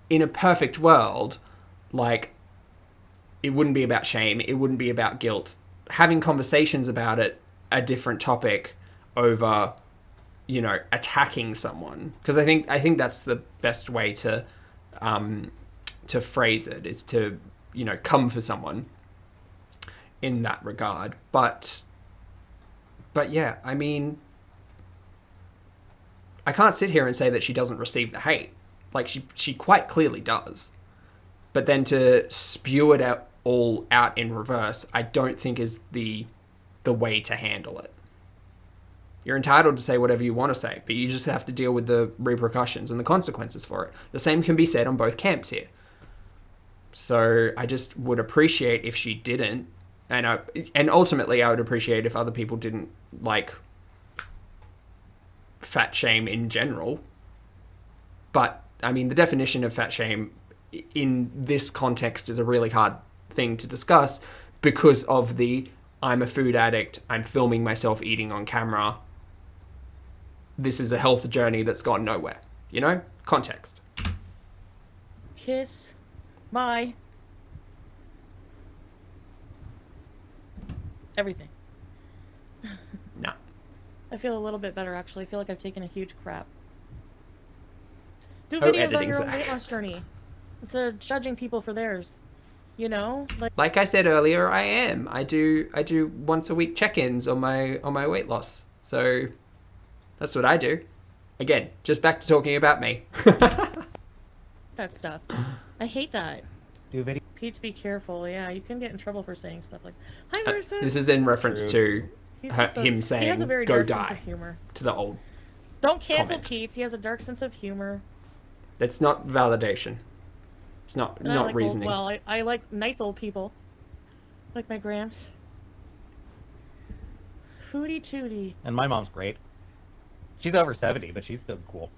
in a perfect world, like, it wouldn't be about shame, it wouldn't be about guilt. Having conversations about it, a different topic over, attacking someone, because I think that's the best way to phrase it, is to come for someone in that regard. But yeah, I mean, I can't sit here and say that she doesn't receive the hate. Like, she quite clearly does. But then to spew it out, all out in reverse, I don't think is the way to handle it. You're entitled to say whatever you want to say, but you just have to deal with the repercussions and the consequences for it. The same can be said on both camps here. So I just would appreciate if she didn't, and ultimately I would appreciate if other people didn't like fat shame in general. But I mean, the definition of fat shame in this context is a really hard thing to discuss because of the I'm a food addict, I'm filming myself eating on camera. This is a health journey that's gone nowhere. You know? Context. Kiss my everything. No. I feel a little bit better, actually. I feel like I've taken a huge crap. Do Oh, videos on editing, your own Zach. weight loss journey instead of judging people for theirs. You know? Like I said earlier, I am. I do once a week check-ins on my weight loss. So that's what I do. Again, just back to talking about me. that stuff. I hate that. Do video. Pete, be careful. Yeah, you can get in trouble for saying stuff like, "Hi, Marissa." This is in reference to He's just him he has a saying, very go dark sense die, of humor. to the old. Don't cancel comment. Pete. He has a dark sense of humor. That's not validation. It's not And I like reasoning. I like nice old people. Like my gramps. Foodie Tootie. And my mom's great. She's over 70, but she's still cool.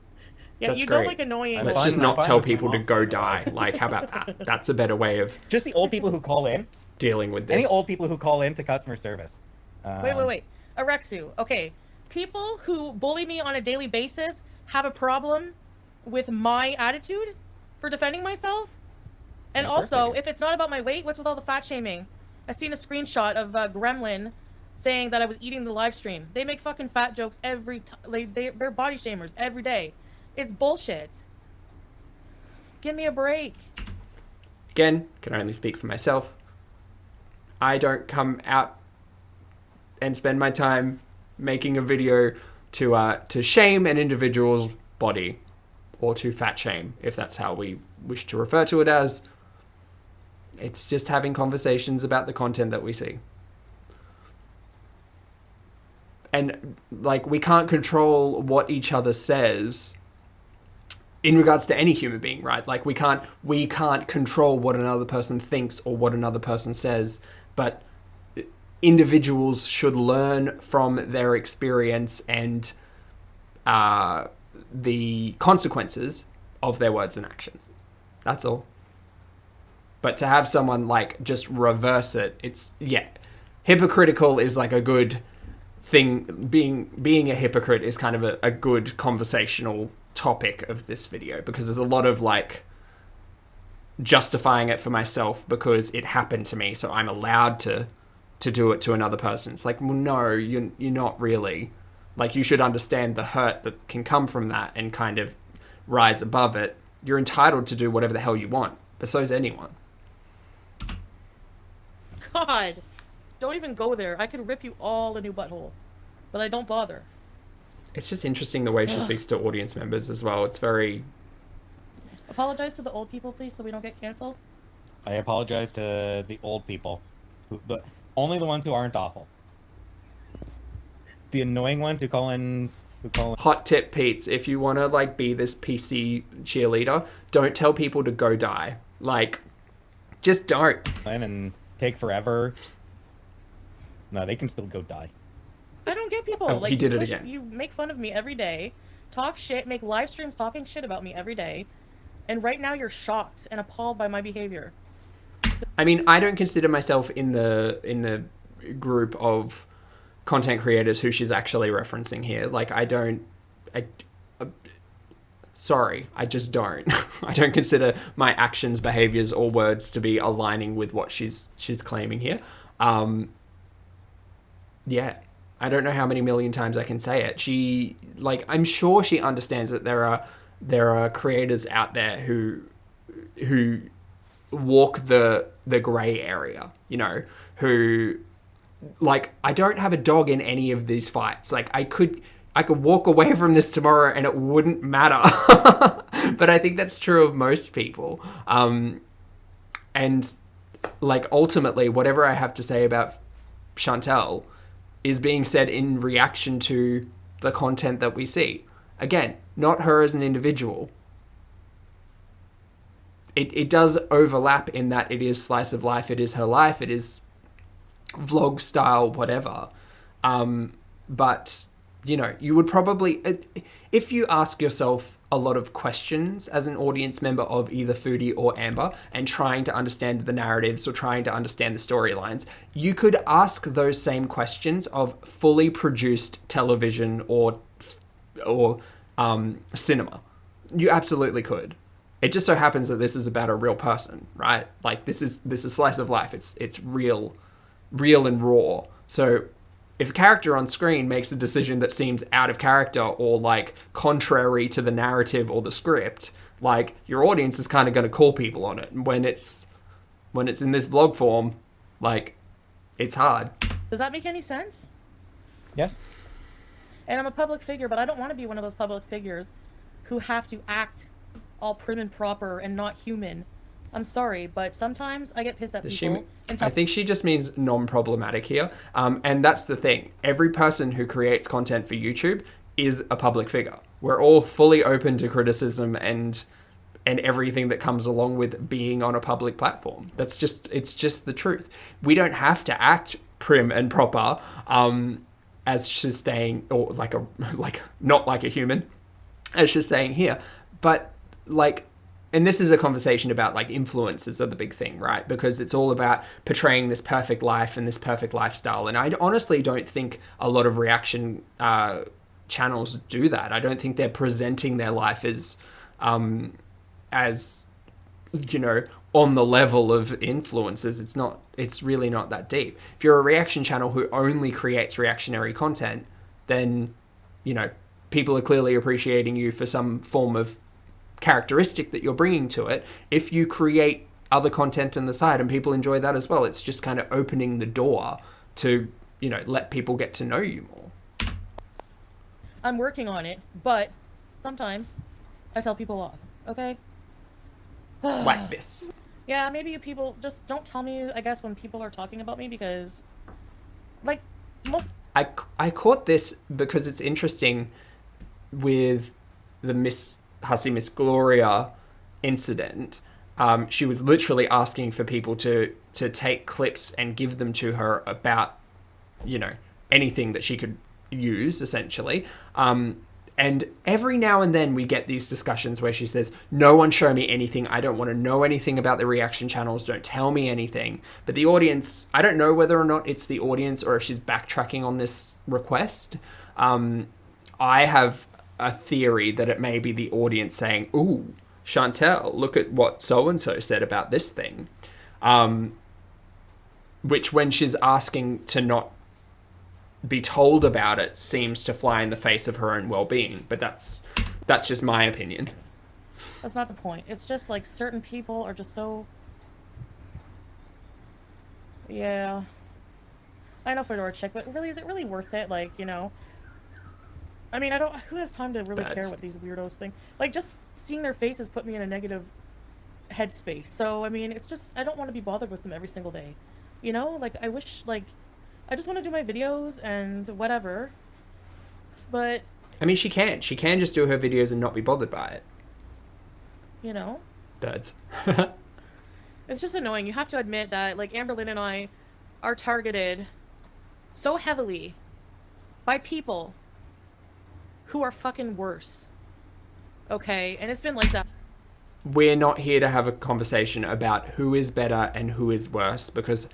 Yeah, That's you great. don't like annoying I'm Let's old fine- just I'm not fine tell with my people to mom. go die. Like, how about that? That's a better way of Just the old people who call in. dealing with this. Any old people who call in to customer service. Wait. Arexu. Okay. People who bully me on a daily basis have a problem with my attitude for defending myself? And Of course they also, do. if it's not about my weight, what's with all the fat shaming? I seen a screenshot of Gremlin saying that I was eating the live stream. They make fucking fat jokes every time. They're body shamers every day. It's bullshit. Give me a break. Again, can only speak for myself. I don't come out and spend my time making a video to shame an individual's body or to fat shame, if that's how we wish to refer to it as. It's just having conversations about the content that we see. And like, we can't control what each other says in regards to any human being, right? Like, we can't control what another person thinks or what another person says, but individuals should learn from their experience and the consequences of their words and actions. That's all. But to have someone like just reverse it, it's, yeah, hypocritical is like a good thing. Being a hypocrite is kind of a good conversational topic of this video, because there's a lot of like justifying it for myself because it happened to me, so I'm allowed to do it to another person. It's like, well, no, you're not really. Like, you should understand the hurt that can come from that and kind of rise above it. You're entitled to do whatever the hell you want, but so is anyone. God, don't even go there. I could rip you all a new butthole, but I don't bother. It's just interesting the way she speaks to audience members as well. It's very... Apologize to the old people, please, so we don't get canceled. I apologize to the old people. Only the ones who aren't awful. The annoying ones who call in... Hot tip, Pete's, if you want to like be this PC cheerleader, don't tell people to go die. Like, just don't. and take forever. No, they can still go die. I don't get people. Oh, like, he did you it again. You make fun of me every day, talk shit, make live streams talking shit about me every day, and right now you're shocked and appalled by my behavior. I mean, I don't consider myself in the group of content creators who she's actually referencing here. Like, sorry, I just don't. I don't consider my actions, behaviors, or words to be aligning with what she's claiming here. Yeah, I don't know how many million times I can say it. She, like, I'm sure she understands that there are creators out there who walk the gray area, you know, who, like, I don't have a dog in any of these fights. Like, I could walk away from this tomorrow and it wouldn't matter. But I think that's true of most people. And like ultimately, whatever I have to say about Chantel is being said in reaction to the content that we see. Again, not her as an individual. It does overlap in that it is slice of life, it is her life, it is vlog style, whatever. But, you know, you would probably, if you ask yourself a lot of questions as an audience member of either Foodie or Amber and trying to understand the narratives or trying to understand the storylines, you could ask those same questions of fully produced television or cinema. You absolutely could. It just so happens that this is about a real person, right? Like this is slice of life. It's real and raw. So if a character on screen makes a decision that seems out of character or like contrary to the narrative or the script, like your audience is kind of going to call people on it. And when it's in this vlog form, like it's hard. Does that make any sense? Yes. And I'm a public figure, but I don't want to be one of those public figures who have to act all prim and proper and not human. I'm sorry, but sometimes I get pissed at people. I think she just means non-problematic here. And that's the thing. Every person who creates content for YouTube is a public figure. We're all fully open to criticism and everything that comes along with being on a public platform. It's just the truth. We don't have to act prim and proper, as she's saying, or not like a human, as she's saying here. But like, and this is a conversation about like influencers are the big thing, right? Because it's all about portraying this perfect life and this perfect lifestyle. And I honestly don't think a lot of reaction channels do that. I don't think they're presenting their life as you know, on the level of influencers. It's really not that deep. If you're a reaction channel who only creates reactionary content, then, you know, people are clearly appreciating you for some form of characteristic that you're bringing to it. If you create other content on the side and people enjoy that as well, it's just kind of opening the door to, you know, let people get to know you more. I'm working on it, but sometimes I tell people off, okay? Like this. Yeah, maybe you people just don't tell me, I guess, when people are talking about me, because, like, I caught this because it's interesting with the Miss Gloria incident. She was literally asking for people to take clips and give them to her about, you know, anything that she could use, essentially. And every now and then we get these discussions where she says, no one show me anything. I don't want to know anything about the reaction channels. Don't tell me anything. But the audience, I don't know whether or not it's the audience or if she's backtracking on this request. I have a theory that it may be the audience saying, ooh, Chantel, look at what so-and-so said about this thing. Which when she's asking to not be told about it seems to fly in the face of her own well-being. But that's just my opinion. That's not the point. It's just like certain people are just so... Yeah. I know Fedora Chick, but really, is it really worth it? Like, you know... I mean, who has time to really care what these weirdos think? Like, just seeing their faces put me in a negative headspace. So, I mean, it's just, I don't want to be bothered with them every single day. You know? Like, I wish, like, I just want to do my videos and whatever. But... I mean, she can just do her videos and not be bothered by it. You know? Birds. It's just annoying. You have to admit that, like, Amberlynn and I are targeted so heavily by people who are fucking worse. Okay? And it's been like that. We're not here to have a conversation about who is better and who is worse, because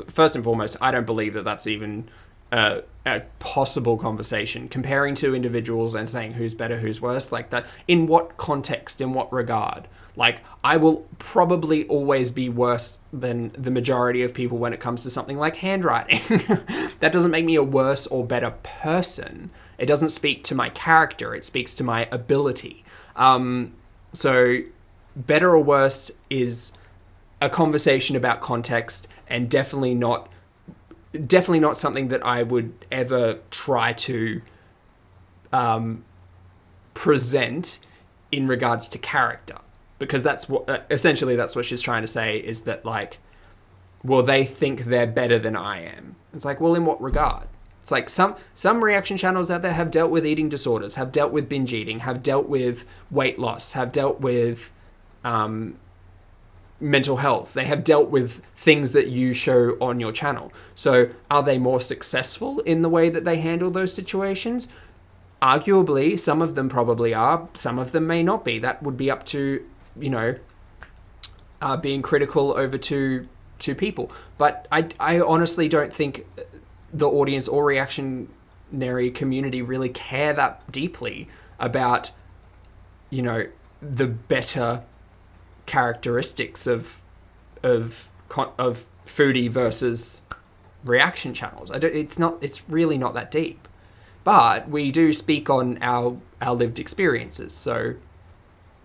first and foremost, I don't believe that that's even a possible conversation. Comparing two individuals and saying who's better, who's worse, like that, in what context, in what regard? Like, I will probably always be worse than the majority of people when it comes to something like handwriting. That doesn't make me a worse or better person. It doesn't speak to my character. It speaks to my ability. So better or worse is a conversation about context, and definitely not something that I would ever try to present in regards to character. because that's what essentially that's what she's trying to say, is that like, well, they think they're better than I am. It's like, well, in what regard? It's like some reaction channels out there have dealt with eating disorders, have dealt with binge eating, have dealt with weight loss, have dealt with mental health. They have dealt with things that you show on your channel. So are they more successful in the way that they handle those situations? Arguably, some of them probably are. Some of them may not be. That would be up to, being critical over to people. But I honestly don't think the audience or reactionary community really care that deeply about, the better characteristics of foodie versus reaction channels. It's really not that deep. But we do speak on our lived experiences. So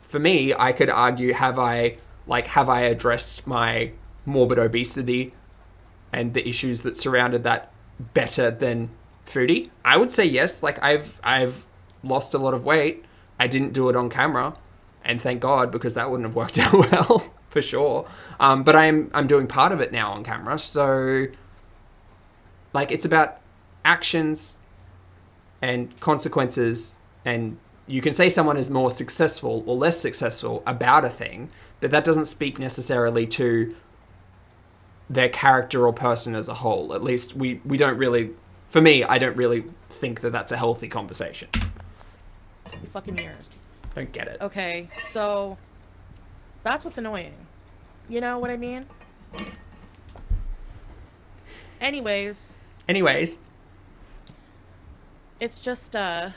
for me, I could argue, have I addressed my morbid obesity and the issues that surrounded that better than foodie? I would say yes. Like I've lost a lot of weight. I didn't do it on camera, and thank God, because that wouldn't have worked out well for sure. But I'm doing part of it now on camera. So like, it's about actions and consequences, and you can say someone is more successful or less successful about a thing, but that doesn't speak necessarily to their character or person as a whole. At least we don't really, for me, I don't really think that that's a healthy conversation. Fucking years. Don't get it. Okay, so that's what's annoying. You know what I mean? Anyways, it's just I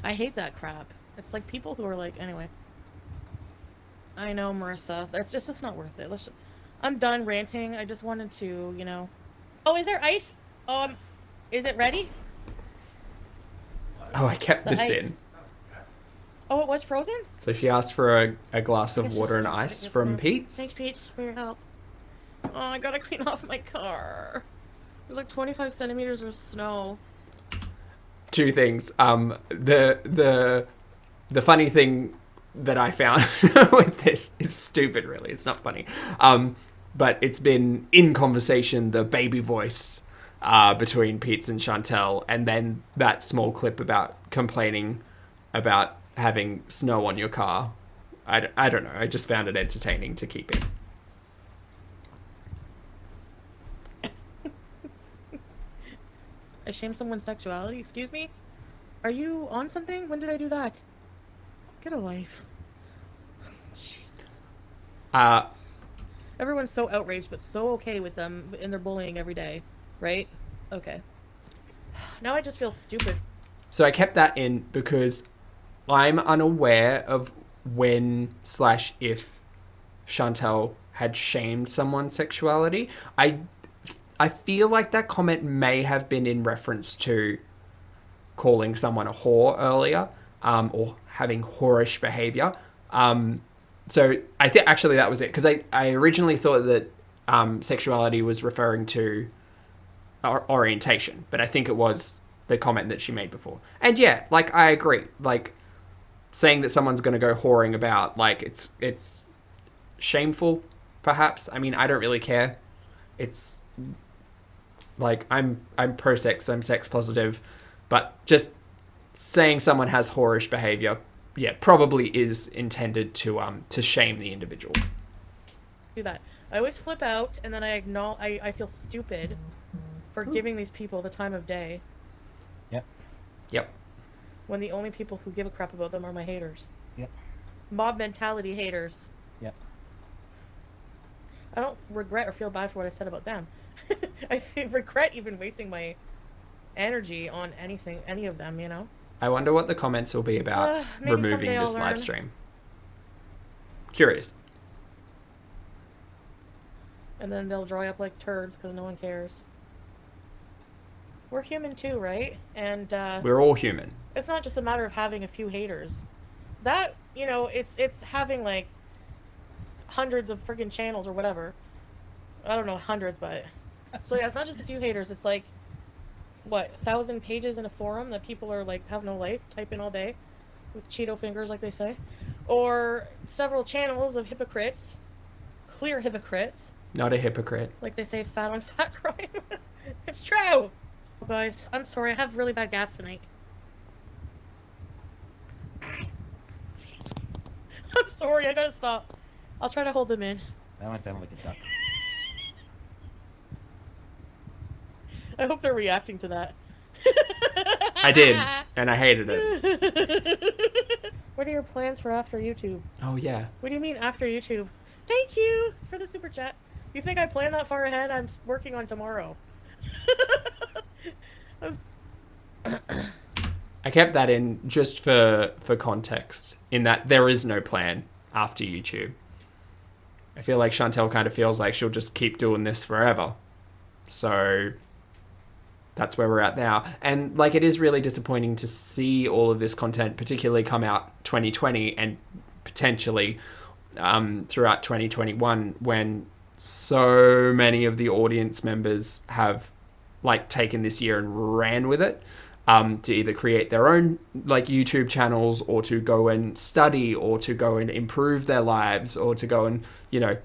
hate that crap. It's like people who are like, anyway. I know, Marissa. It's not worth it. I'm done ranting. I just wanted to, Oh, is there ice? Is it ready? Oh, I kept this ice. in. Oh, it was frozen? So she asked for a glass of water and ice from Pete's. Thanks, Pete's, for your help. Oh, I gotta clean off my car. There's like 25 centimeters of snow. Two things. The funny thing that I found with this is stupid, really. It's not funny. But it's been in conversation, the baby voice between Pete's and Chantel, and then that small clip about complaining about having snow on your car. I don't know. I just found it entertaining to keep in. I shame someone's sexuality? Excuse me? Are you on something? When did I do that? Get a life. Jesus. Everyone's so outraged, but so okay with them in their bullying every day, right? Okay. Now I just feel stupid. So I kept that in because I'm unaware of when/if Chantel had shamed someone's sexuality. I feel like that comment may have been in reference to calling someone a whore earlier, or having whorish behavior. So I think actually that was it, because I originally thought that sexuality was referring to orientation, but I think it was the comment that she made before. And yeah, like, I agree. Like, saying that someone's going to go whoring about, like, it's shameful, perhaps. I mean, I don't really care. It's like, I'm pro-sex, I'm sex positive, but just saying someone has whorish behavior, yeah, probably is intended to shame the individual. Do that. I always flip out, and then I feel stupid for giving these people the time of day. Yep. When the only people who give a crap about them are my haters. Yep. Mob mentality haters. Yep. I don't regret or feel bad for what I said about them. I regret even wasting my energy on any of them, you know? I wonder what the comments will be about removing this live stream. Curious. And then they'll dry up like turds because no one cares. We're human too, right? And we're all human. It's not just a matter of having a few haters. That, you know, it's having like hundreds of friggin' channels or whatever. I don't know, hundreds, but so yeah, it's not just a few haters. It's like what, 1,000 pages in a forum that people are like have no life, type in all day with Cheeto fingers, like they say, or several channels of hypocrites, clear hypocrites, Not a hypocrite. like they say, fat on fat crime. It's true. Guys, I'm sorry, I have really bad gas tonight. I'm sorry, I gotta stop. I'll try to hold them in. That might sound like a duck. I hope they're reacting to that. I did, and I hated it. What are your plans for after YouTube? Oh, yeah. What do you mean after YouTube? Thank you for the super chat. You think I plan that far ahead? I'm working on tomorrow. I kept that in just for context, in that there is no plan after YouTube. I feel like Chantel kind of feels like she'll just keep doing this forever. So that's where we're at now. And like, it is really disappointing to see all of this content particularly come out 2020 and potentially throughout 2021, when so many of the audience members have like taken this year and ran with it, to either create their own like YouTube channels, or to go and study, or to go and improve their lives, or to go and, you know,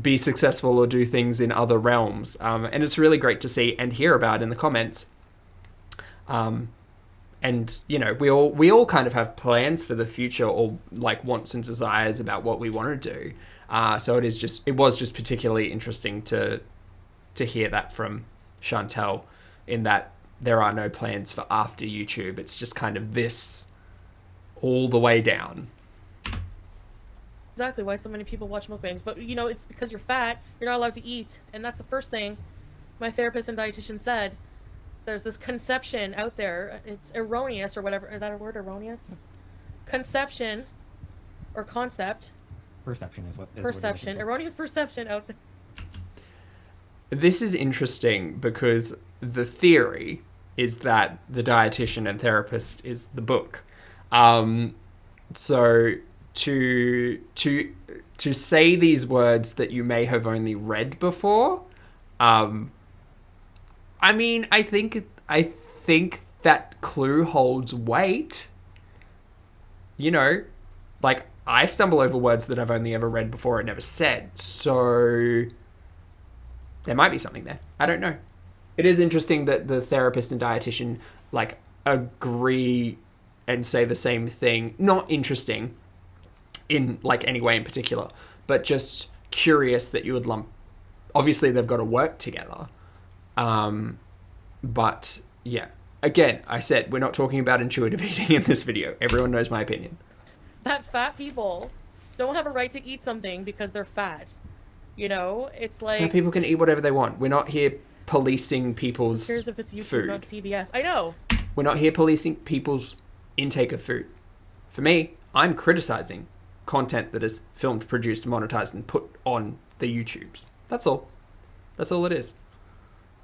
be successful or do things in other realms. And it's really great to see and hear about in the comments. And, you know, we all kind of have plans for the future, or like wants and desires about what we want to do. So it was just particularly interesting to hear that from Chantel, in that there are no plans for after YouTube. It's just kind of this all the way down. Exactly why so many people watch mukbangs. But, you know, it's because you're fat, you're not allowed to eat. And that's the first thing my therapist and dietitian said. There's this conception out there. It's erroneous, or whatever. Is that a word, erroneous? Conception or concept. Perception is what. Perception. Erroneous perception out there. This is interesting because the theory is that the dietitian and therapist is the book. So to say these words that you may have only read before, I mean, I think that clue holds weight. You know, like, I stumble over words that I've only ever read before and never said. So there might be something there. I don't know. It is interesting that the therapist and dietitian like agree and say the same thing. Not interesting in like any way in particular, but just curious that you would lump. Obviously, they've got to work together. But yeah, again, I said we're not talking about intuitive eating in this video. Everyone knows my opinion. That fat people don't have a right to eat something because they're fat. You know, it's like... Fat people can eat whatever they want. We're not here policing people's Who cares if it's YouTube, food. not CBS? I know. We're not here policing people's intake of food. For me, I'm criticizing content that is filmed, produced, monetized, and put on the YouTubes. That's all. That's all it is.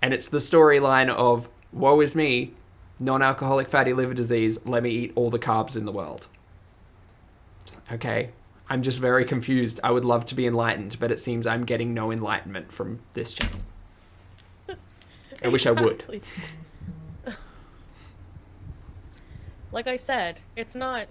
And it's the storyline of, woe is me, non-alcoholic fatty liver disease, let me eat all the carbs in the world. Okay, I'm just very confused. I would love to be enlightened, but it seems I'm getting no enlightenment from this channel. I wish I would. Like I said, it's not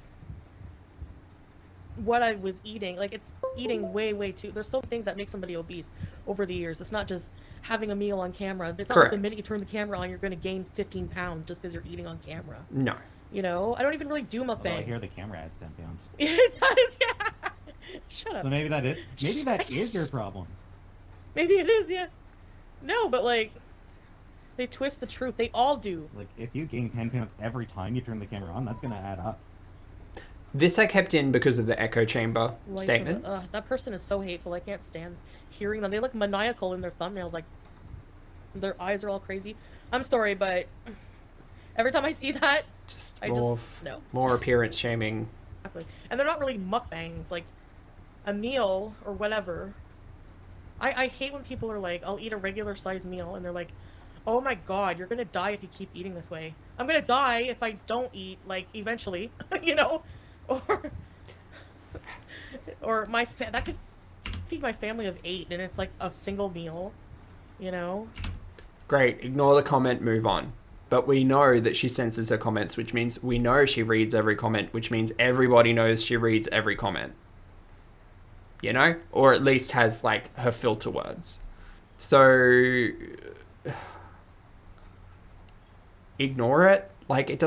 what I was eating. Like, it's eating way, way too... There's so many things that make somebody obese over the years. It's not just having a meal on camera. It's not like the minute you turn the camera on, you're going to gain 15 pounds just because you're eating on camera. No. You know? I don't even really do mukbangs. I hear the camera adds 10 pounds. It does, yeah. Shut up. So maybe that is your problem. Maybe it is, yeah. No, but like, they twist the truth. They all do. Like, if you gain 10 pounds every time you turn the camera on, that's gonna add up. This I kept in because of the echo chamber statement. That person is so hateful. I can't stand hearing them. They look maniacal in their thumbnails. Like, their eyes are all crazy. I'm sorry, but every time I see that, More appearance shaming. Exactly. And they're not really mukbangs. Like, a meal or whatever. I hate when people are like, I'll eat a regular sized meal, and they're like, oh my god, you're gonna die if you keep eating this way. I'm gonna die if I don't eat, like, eventually, you know? Or that could feed my family of 8, and it's like a single meal, you know? Great, ignore the comment, move on. But we know that she censors her comments, which means we know she reads every comment, which means everybody knows she reads every comment. You know? Or at least has, like, her filter words. So, ignore it. Like, it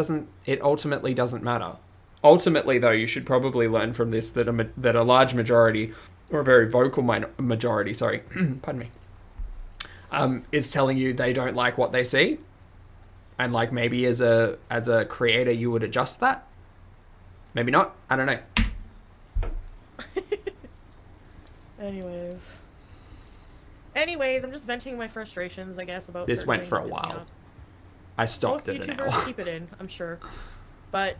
ultimately doesn't matter. Ultimately, though, you should probably learn from this that a large majority, or a very vocal majority, sorry, pardon me, is telling you they don't like what they see. And, like, maybe as a creator, you would adjust that. Maybe not. I don't know. Anyways, I'm just venting my frustrations, I guess, about this certain went things for a that piss me while. off. I stopped Most at an YouTubers hour. keep it in, I'm sure. But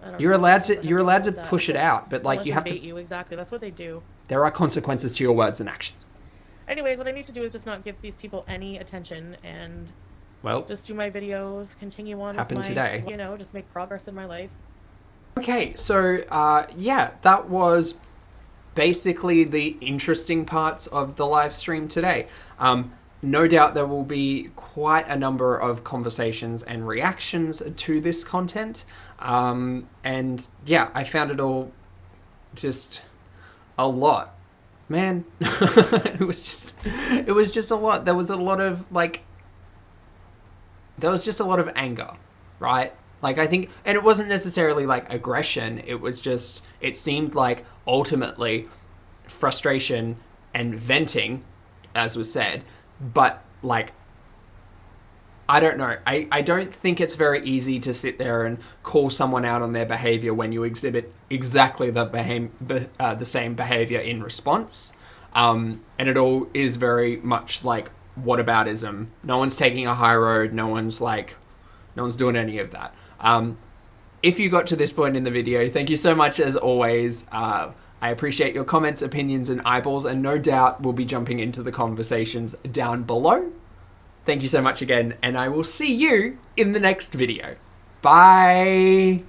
I don't You're know. allowed People to have you're allowed to deal with that. push it out, but, like, Let you them have to. bait you, exactly. That's what they do. There are consequences to your words and actions. Anyways, what I need to do is just not give these people any attention and Well, just do my videos, continue on happened with my, today. you know, just make progress in my life. Okay, so yeah, that was basically the interesting parts of the live stream today. No doubt there will be quite a number of conversations and reactions to this content. And yeah, I found it all just a lot. Man, it was just a lot. There was a lot of anger, right? Like, I think, and it wasn't necessarily like aggression. It seemed like ultimately frustration and venting, as was said. But, like, I don't know. I don't think it's very easy to sit there and call someone out on their behavior when you exhibit exactly the same behavior in response. And it all is very much like whataboutism. No one's taking a high road. No one's doing any of that. If you got to this point in the video, thank you so much as always. I appreciate your comments, opinions, and eyeballs, and no doubt we'll be jumping into the conversations down below. Thank you so much again, and I will see you in the next video. Bye!